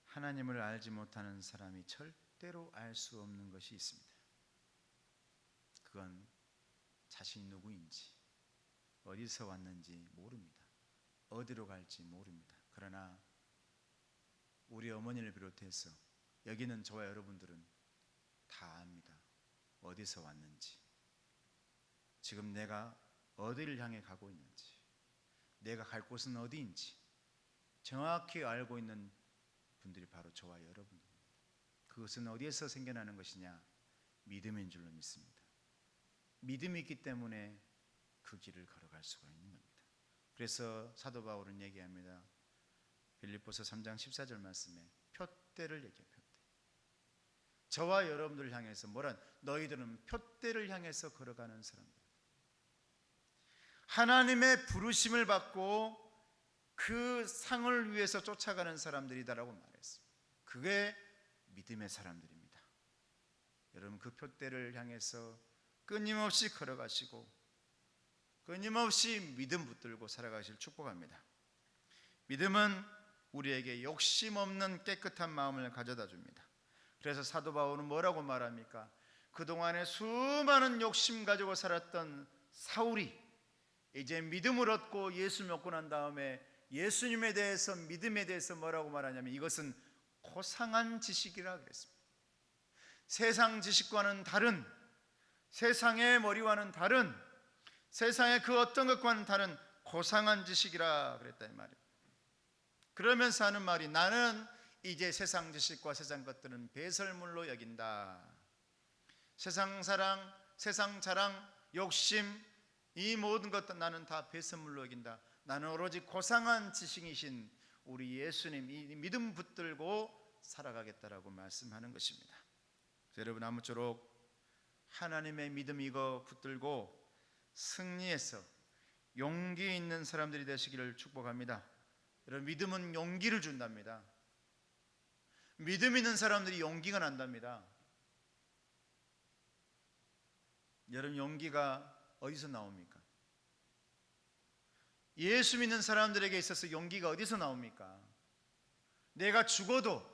하나님을 알지 못하는 사람이 절대로 알 수 없는 것이 있습니다. 그건 자신이 누구인지, 어디서 왔는지 모릅니다. 어디로 갈지 모릅니다. 그러나 우리 어머니를 비롯해서 여기 있는 저와 여러분들은 다 압니다. 어디서 왔는지, 지금 내가 어디를 향해 가고 있는지, 내가 갈 곳은 어디인지 정확히 알고 있는 분들이 바로 저와 여러분입니다. 그것은 어디에서 생겨나는 것이냐? 믿음인 줄로 믿습니다. 믿음이 있기 때문에 그 길을 걸어갈 수가 있는 겁니다. 그래서 사도 바울은 얘기합니다. 빌립보서 3장 14절 말씀에 표대를 얘기해요. 표대. 저와 여러분들을 향해서 너희들은 표대를 향해서 걸어가는 사람들, 하나님의 부르심을 받고 그 상을 위해서 쫓아가는 사람들이다라고 말했습니다. 그게 믿음의 사람들입니다. 여러분, 그 표대를 향해서 끊임없이 걸어가시고 끊임없이 믿음 붙들고 살아가실 축복합니다. 믿음은 우리에게 욕심 없는 깨끗한 마음을 가져다 줍니다. 그래서 사도 바울은 뭐라고 말합니까? 그동안에 수많은 욕심 가지고 살았던 사울이 이제 믿음을 얻고 예수 믿고 난 다음에 예수님에 대해서, 믿음에 대해서 뭐라고 말하냐면 이것은 고상한 지식이라 그랬습니다. 세상 지식과는 다른, 세상의 머리와는 다른, 세상의 그 어떤 것과는 다른 고상한 지식이라 그랬다 이 말이에요. 그러면서 하는 말이 나는 이제 세상 지식과 세상 것들은 배설물로 여긴다. 세상 사랑, 세상 자랑, 욕심, 이 모든 것들 나는 다 배설물로 여긴다. 나는 오로지 고상한 지식이신 우리 예수님, 이 믿음 붙들고 살아가겠다라고 말씀하는 것입니다. 여러분, 아무쪼록 하나님의 믿음 이거 붙들고 승리해서 용기 있는 사람들이 되시기를 축복합니다. 여러분, 믿음은 용기를 준답니다. 믿음 있는 사람들이 용기가 난답니다. 여러분, 용기가 어디서 나옵니까? 예수 믿는 사람들에게 있어서 용기가 어디서 나옵니까? 내가 죽어도,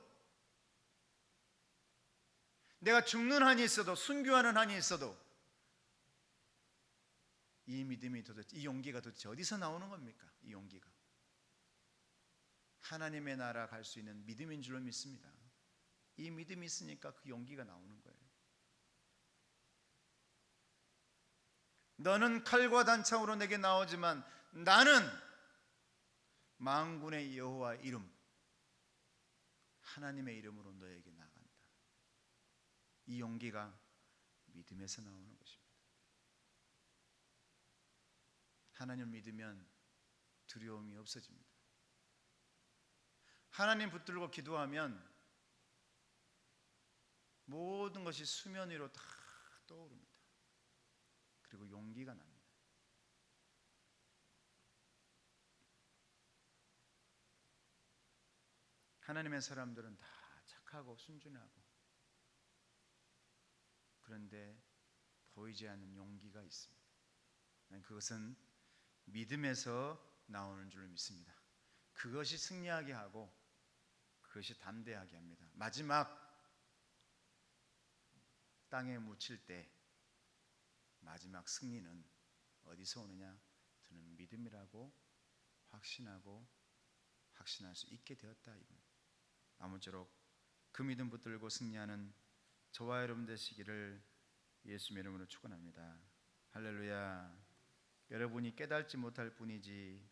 내가 죽는 한이 있어도, 순교하는 한이 있어도 이 믿음이 도대체, 이 용기가 도대체 어디서 나오는 겁니까? 이 용기가 하나님의 나라 갈 수 있는 믿음인 줄로 믿습니다. 이 믿음이 있으니까 그 용기가 나오는 거예요. 너는 칼과 단창으로 내게 나오지만 나는 만군의 여호와 이름, 하나님의 이름으로 너에게 나간다. 이 용기가 믿음에서 나오는 것입니다. 하나님을 믿으면 두려움이 없어집니다. 하나님 붙들고 기도하면 모든 것이 수면 위로 다 떠오릅니다. 그리고 용기가 납니다. 하나님의 사람들은 다 착하고 순진하고, 그런데 보이지 않는 용기가 있습니다. 그것은 믿음에서 나오는 줄로 믿습니다. 그것이 승리하게 하고 그것이 담대하게 합니다. 마지막 땅에 묻힐 때 마지막 승리는 어디서 오느냐? 저는 믿음이라고 확신할 수 있게 되었다 이겁니다. 아무쪼록 그 믿음 붙들고 승리하는 저와 여러분 되시기를 예수의 이름으로 축원합니다. 할렐루야. 여러분이 깨닫지 못할 뿐이지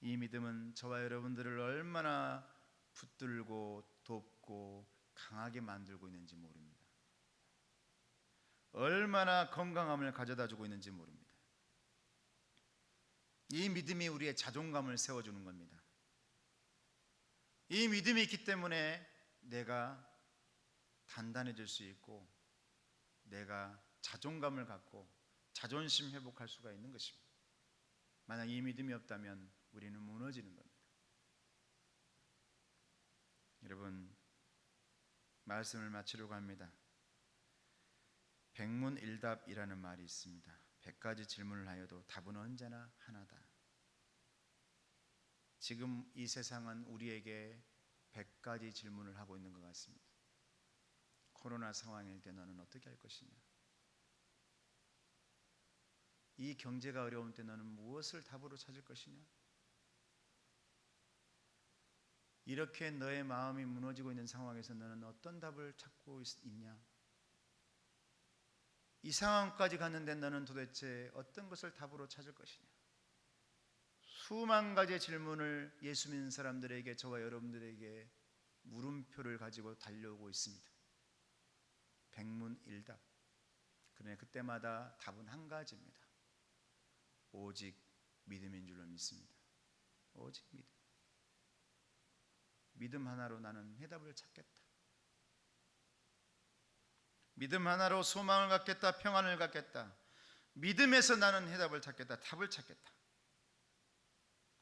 이 믿음은 저와 여러분들을 얼마나 붙들고 돕고 강하게 만들고 있는지 모릅니다. 얼마나 건강함을 가져다 주고 있는지 모릅니다. 이 믿음이 우리의 자존감을 세워주는 겁니다. 이 믿음이 있기 때문에 내가 단단해질 수 있고 내가 자존감을 갖고 자존심 회복할 수가 있는 것입니다. 만약 이 믿음이 없다면 우리는 무너지는 겁니다. 여러분, 말씀을 마치려고 합니다. 백문일답이라는 말이 있습니다. 100가지 질문을 하여도 답은 언제나 하나다. 지금 이 세상은 우리에게 100가지 질문을 하고 있는 것 같습니다. 코로나 상황일 때 너는 어떻게 할 것이냐? 이 경제가 어려울 때 너는 무엇을 답으로 찾을 것이냐? 이렇게 너의 마음이 무너지고 있는 상황에서 너는 어떤 답을 찾고 있냐? 이 상황까지 갔는데 너는 도대체 어떤 것을 답으로 찾을 것이냐? 수만 가지의 질문을 예수 믿는 사람들에게, 저와 여러분들에게 물음표를 가지고 달려오고 있습니다. 백문일답. 그러나 그때마다 답은 한 가지입니다. 오직 믿음인 줄로 믿습니다. 오직 믿음. 믿음 하나로 나는 해답을 찾겠다. 믿음 하나로 소망을 갖겠다. 평안을 갖겠다. 믿음에서 나는 해답을 찾겠다. 답을 찾겠다.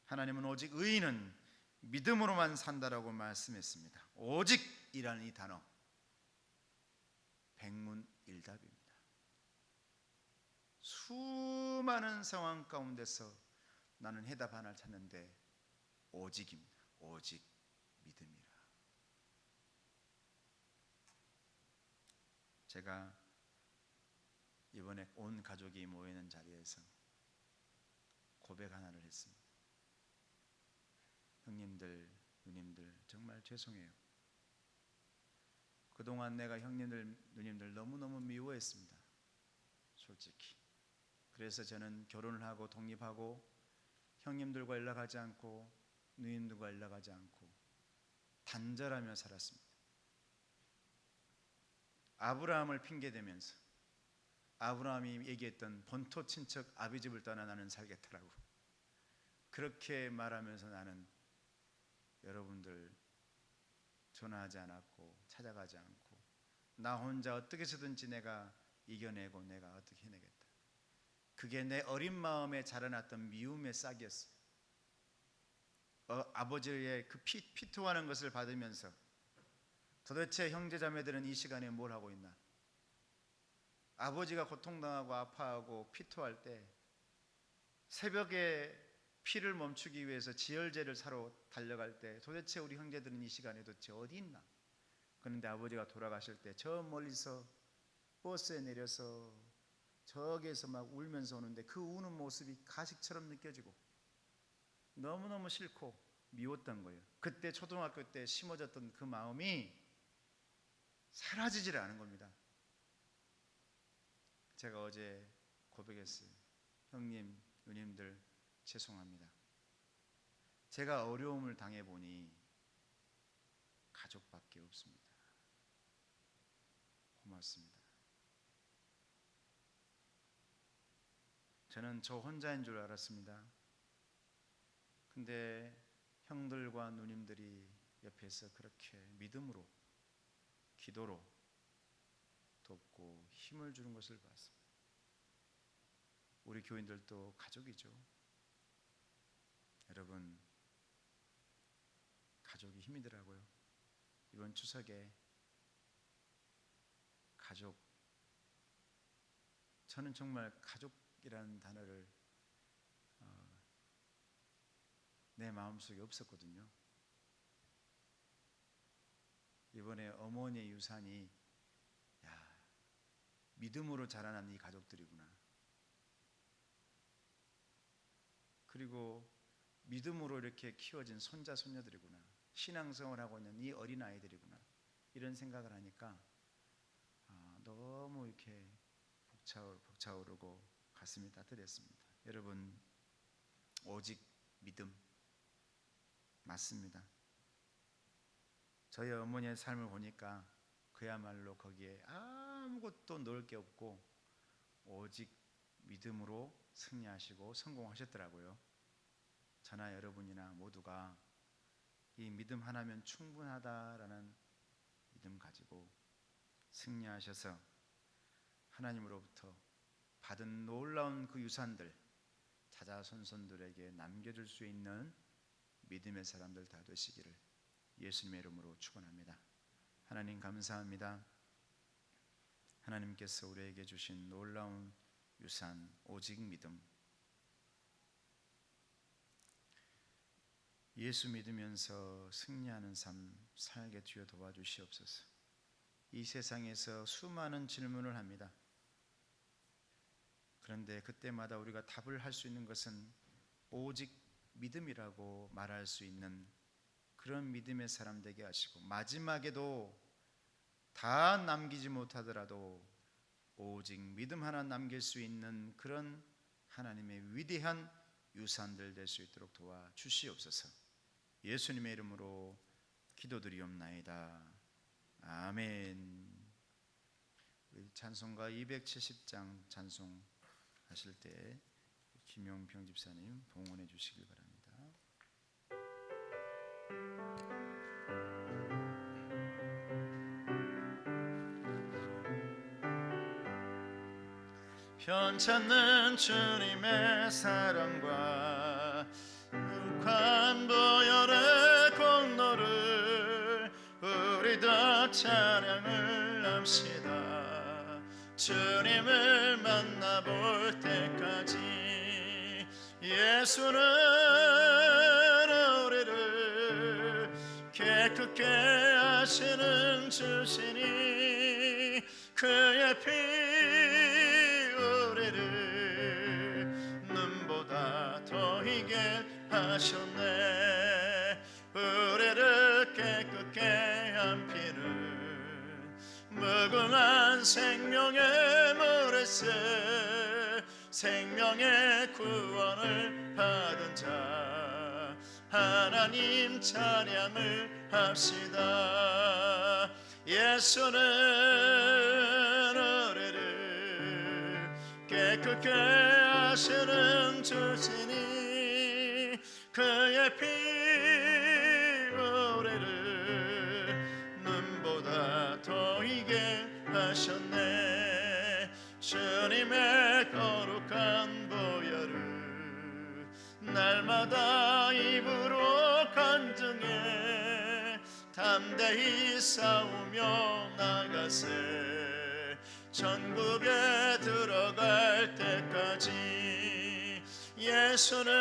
하나님은 오직 의인은 믿음으로만 산다라고 말씀했습니다. 오직이라는 이 단어, 백문일답입니다. 수많은 상황 가운데서 나는 해답 하나를 찾는데 오직입니다. 오직 믿음이라. 제가 이번에 온 가족이 모이는 자리에서 고백 하나를 했습니다. 형님들, 누님들 정말 죄송해요. 그동안 내가 형님들, 누님들 너무너무 미워했습니다. 솔직히. 그래서 저는 결혼을 하고 독립하고 형님들과 연락하지 않고 누님들과 연락하지 않고 단절하며 살았습니다. 아브라함을 핑계대면서 아브라함이 얘기했던 본토 친척 아비 집을 떠나 나는 살겠다라고 그렇게 말하면서 나는 여러분들 전화하지 않았고 찾아가지 않고 나 혼자 어떻게 해서든지 내가 이겨내고 내가 어떻게 해내겠다. 그게 내 어린 마음에 자라났던 미움의 싹이었어요. 아버지의 그 피토하는 것을 받으면서 도대체 형제자매들은 이 시간에 뭘 하고 있나? 아버지가 고통당하고 아파하고 피토할 때 새벽에 피를 멈추기 위해서 지혈제를 사러 달려갈 때 도대체 우리 형제들은 이 시간에 도대체 어디 있나? 그런데 아버지가 돌아가실 때 저 멀리서 버스에 내려서 저기에서 막 울면서 오는데 그 우는 모습이 가식처럼 느껴지고 너무너무 싫고 미웠던 거예요. 그때 초등학교 때 심어졌던 그 마음이 사라지질 않은 겁니다. 제가 어제 고백했어요. 형님, 누님들 죄송합니다. 제가 어려움을 당해보니 가족밖에 없습니다. 고맙습니다. 저는 저 혼자인 줄 알았습니다. 근데 형들과 누님들이 옆에서 그렇게 믿음으로 기도로 돕고 힘을 주는 것을 봤습니다. 우리 교인들도 가족이죠. 여러분, 가족이 힘이더라고요. 이번 추석에 가족, 저는 정말 가족이라는 단어를 내 마음속에 없었거든요. 이번에 어머니의 유산이 믿음으로 자라난 이 가족들이구나. 그리고 믿음으로 이렇게 키워진 손자 손녀들이구나. 신앙생활하고 있는 이 어린아이들이구나. 이런 생각을 하니까 너무 이렇게 벅차오르고 가슴이 따뜻했습니다. 여러분, 오직 믿음 맞습니다. 저희 어머니의 삶을 보니까 그야말로 거기에 아무것도 넣을 게 없고 오직 믿음으로 승리하시고 성공하셨더라고요. 저나 여러분이나 모두가 이 믿음 하나면 충분하다라는 믿음 가지고 승리하셔서 하나님으로부터 받은 놀라운 그 유산들 자자손손들에게 남겨줄 수 있는 믿음의 사람들 다 되시기를 예수님의 이름으로 축원합니다. 하나님 감사합니다. 하나님께서 우리에게 주신 놀라운 유산 오직 믿음, 예수 믿으면서 승리하는 삶 살게 주여 도와주시옵소서. 이 세상에서 수많은 질문을 합니다. 그런데 그때마다 우리가 답을 할 수 있는 것은 오직 믿음이라고 말할 수 있는 그런 믿음의 사람 되게 하시고 마지막에도 다 남기지 못하더라도 오직 믿음 하나 남길 수 있는 그런 하나님의 위대한 유산들 될 수 있도록 도와주시옵소서. 예수님의 이름으로 기도드리옵나이다. 아멘. 우리 찬송가 270장 찬송하실 때 김용평 집사님 봉헌해 주시길 바랍니다. 편찮는 주님의 사랑과 욱한 보혈의 공로를 우리 다 찬양을 합시다. 주님을 만나볼 때까지 예수는 우리를 깨끗게 하시는 주시니 그의 피 우리를 눈보다 더 희게 하셨네. 우리를 깨끗게 한 피는 무궁한 생명의 물에서 생명의 구원을 받은 자 하나님 찬양을 합시다. 예수는 우리를 깨끗게 하시는 주시니 그의 피 우리를 날마다 입으로 간증해 담대히 싸우며 나가세 천국에 들어갈 때까지 예수는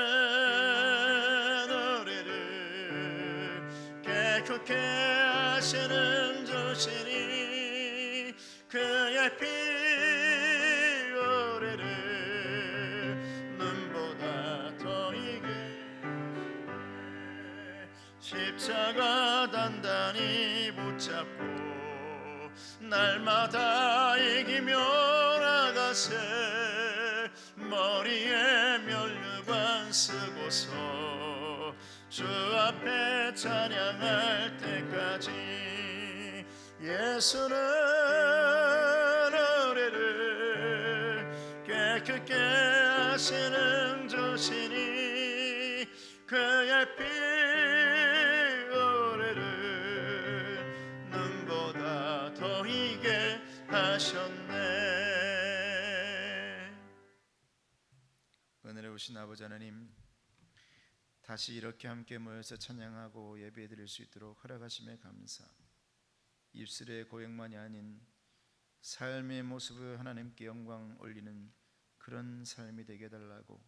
우리를 깨끗게 하시는 주시니 그의 피 우리를 눈보다 더 이게 십자가 단단히 붙잡고 날마다 이기며 나가세 머리에 면류관 쓰고서 주 앞에 찬양할 때까지 예수는 우리를 깨끗게 하시는 주시니 그의 피 우리를 눈보다 더 이게 하셨네. 은혜를 오신 아버지 하나님, 다시 이렇게 함께 모여서 찬양하고 예배드릴 수 있도록 허락하심에 감사. 입술의 고백만이 아닌 삶의 모습을 하나님께 영광 올리는 그런 삶이 되게 해달라고,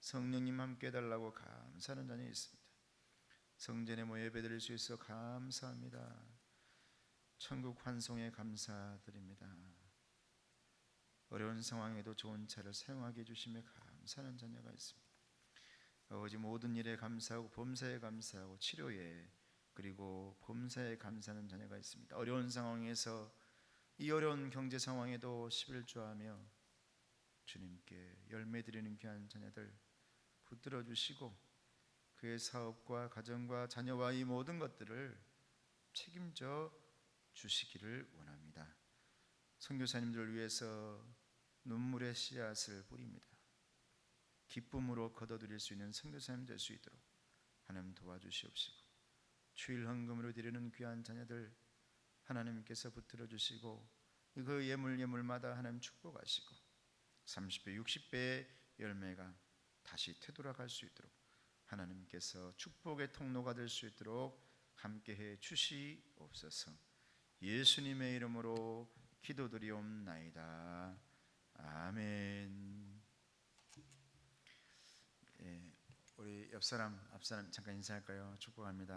성령님 함께 해달라고 감사하는 자녀 있습니다. 성전에 모여 예배드릴 수 있어 감사합니다. 천국 환송에 감사드립니다. 어려운 상황에도 좋은 차를 사용하게 해주심에 감사하는 자녀가 있습니다. 아버지, 모든 일에 감사하고 범사에 감사하고 치료에 그리고 범사에 감사하는 자녀가 있습니다. 어려운 상황에서 이 어려운 경제 상황에도 11조하며 주님께 열매드리는 귀한 자녀들 붙들어 주시고 그의 사업과 가정과 자녀와 이 모든 것들을 책임져 주시기를 원합니다. 선교사님들을 위해서 눈물의 씨앗을 뿌립니다. 기쁨으로 거둬들일 수 있는 선교사님 될 수 있도록 하나님 도와주시옵시고, 주일 헌금으로 드리는 귀한 자녀들 하나님께서 붙들어 주시고 그 예물마다 하나님 축복하시고 30배 60배의 열매가 다시 되돌아갈 수 있도록 하나님께서 축복의 통로가 될 수 있도록 함께해 주시옵소서. 예수님의 이름으로 기도드리옵나이다. 아멘. 예, 우리 옆사람 앞사람 잠깐 인사할까요? 축복합니다.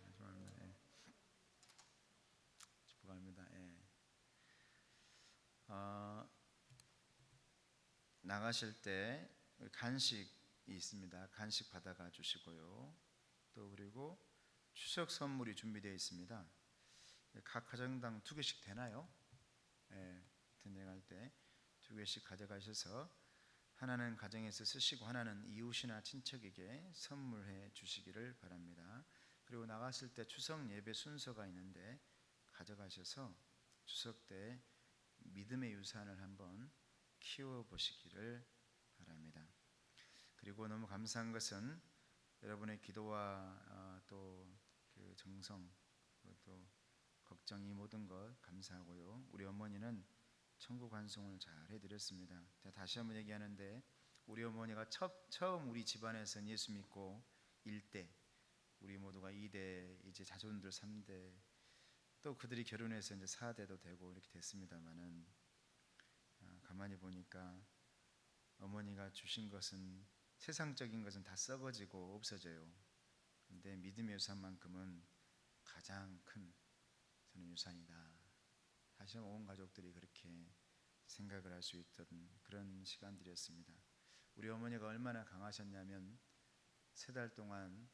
축복합니다. 예. 축복합니다. 예. 나가실 때 간식이 있습니다. 간식 받아가 주시고요. 또 그리고 추석 선물이 준비되어 있습니다. 각 가정당 2개씩 되나요? 예, 등장할 때 2개씩 가져가셔서 하나는 가정에서 쓰시고 하나는 이웃이나 친척에게 선물해 주시기를 바랍니다. 그리고 나갔을 때 추석 예배 순서가 있는데 가져가셔서 추석 때 믿음의 유산을 한번 키워 보시기를 바랍니다. 그리고 너무 감사한 것은 여러분의 기도와 또 그 정성, 또 걱정, 이 모든 것 감사하고요. 우리 어머니는 천국 환송을 잘 해드렸습니다. 제가 다시 한번 얘기하는데, 우리 어머니가 처음 우리 집안에서 예수 믿고 1대, 우리 모두가 2대, 이제 자손들 3대, 또 그들이 결혼해서 이제 4대도 되고 이렇게 됐습니다만은, 가만히 보니까 어머니가 주신 것은, 세상적인 것은 다 썩어지고 없어져요. 근데 믿음의 유산만큼은 가장 큰 저는 유산이다. 다시 온 가족들이 그렇게 생각을 할 수 있던 그런 시간들이었습니다. 우리 어머니가 얼마나 강하셨냐면 3달 동안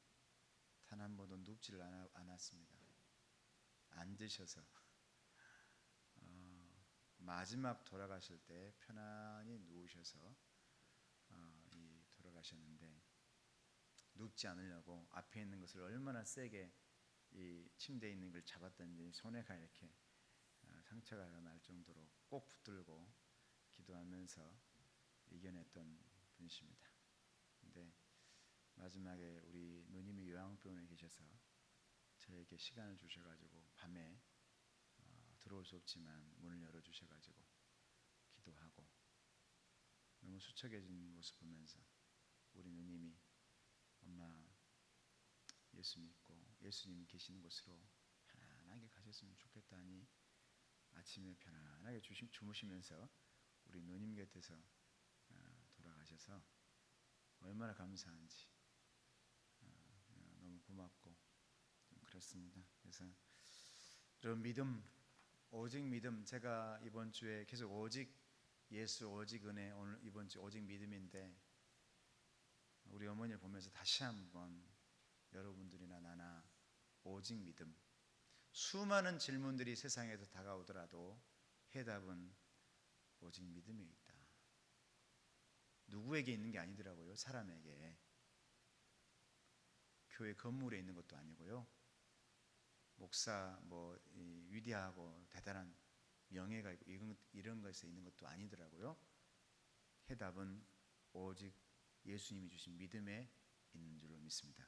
단 한 번도 눕지를 않았습니다. 앉으셔서 마지막 돌아가실 때 편안히 누우셔서 돌아가셨는데, 눕지 않으려고 앞에 있는 것을 얼마나 세게 이 침대에 있는 걸 잡았던지 손에가 이렇게 상처가 날 정도로 꼭 붙들고 기도하면서 이겨냈던 분이십니다. 근데 마지막에 우리 누님이 요양병원에 계셔서 저에게 시간을 주셔가지고 밤에 들어올 수 없지만 문을 열어주셔가지고 기도하고, 너무 수척해진 모습 보면서 우리 누님이 예수 믿고 예수님이 계시는 곳으로 편안하게 가셨으면 좋겠다니 아침에 편안하게 주무시면서 우리 누님 곁에서 돌아가셔서 얼마나 감사한지 너무 고맙고 좀 그렇습니다. 그래서 그런 믿음, 오직 믿음, 제가 이번 주에 계속 오직 예수, 오직 은혜, 오늘 이번 주 오직 믿음인데 우리 어머니를 보면서 다시 한번 여러분들이나 나나 오직 믿음, 수많은 질문들이 세상에서 다가오더라도 해답은 오직 믿음에 있다. 누구에게 있는 게 아니더라고요. 사람에게. 교회 건물에 있는 것도 아니고요. 목사 위대하고 대단한 명예가 있고 이런 것에 있는 것도 아니더라고요. 해답은 오직 예수님이 주신 믿음에 있는 줄로 믿습니다.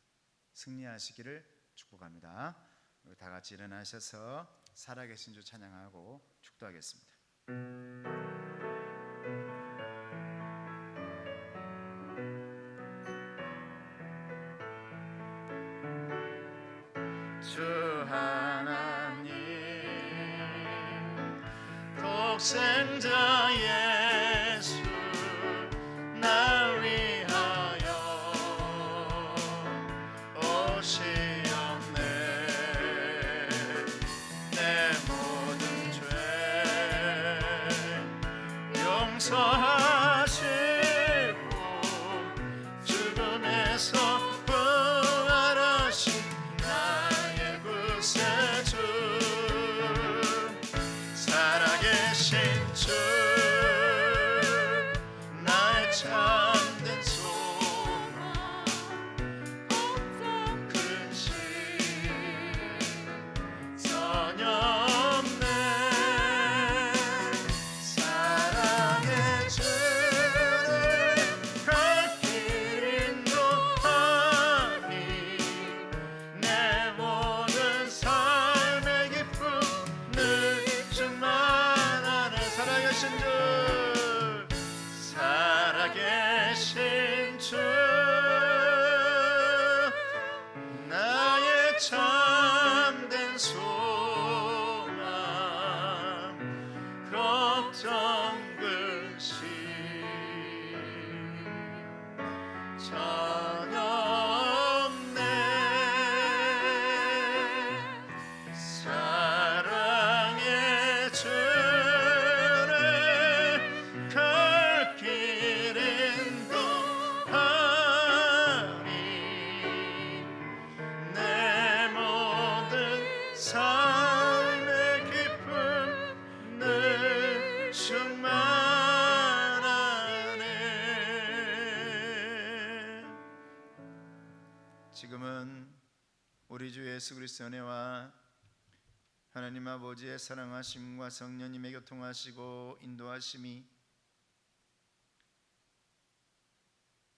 승리하시기를 축복합니다. 다 같이 일어나셔서 살아계신 주 찬양하고 축도하겠습니다. 주 하나님 독생자 예수 날 위하여 오시었네. 내 모든 죄 용서하시고 죽음에서 부활하신 나의 구세주 살아계신 주 나의 참된 소망 근심 전혀 없네. 사랑의 주를 갈 길 인도하니 내 모든 삶의 기쁨 늘 충만하네. 살아계신 주 살아계신 주 나의 참된 소망 걱정 근심 전혀 없네. 사랑의 주를 갈 길 인도하니 내 모든 삶의 기쁨 늘 충만하네. 지금은 우리 주 예수 그리스도의 은혜와 하나님 아버지의 사랑하심과 성령님의 교통하시고 인도하심이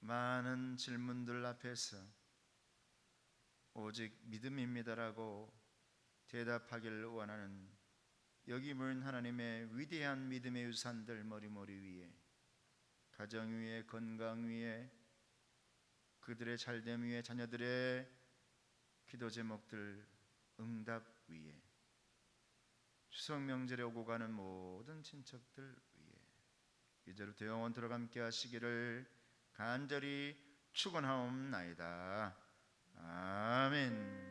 많은 질문들 앞에서 오직 믿음입니다라고 대답하기를 원하는 여기 모인 하나님의 위대한 믿음의 유산들 머리머리 위에 가정 위에 건강 위에 그들의 잘됨 위에 자녀들의 기도 제목들 응답 위에 추석 명절에 오고 가는 모든 친척들 위에 이제부터 영원토록 함께 하시기를 간절히 축원하옵나이다. 아멘.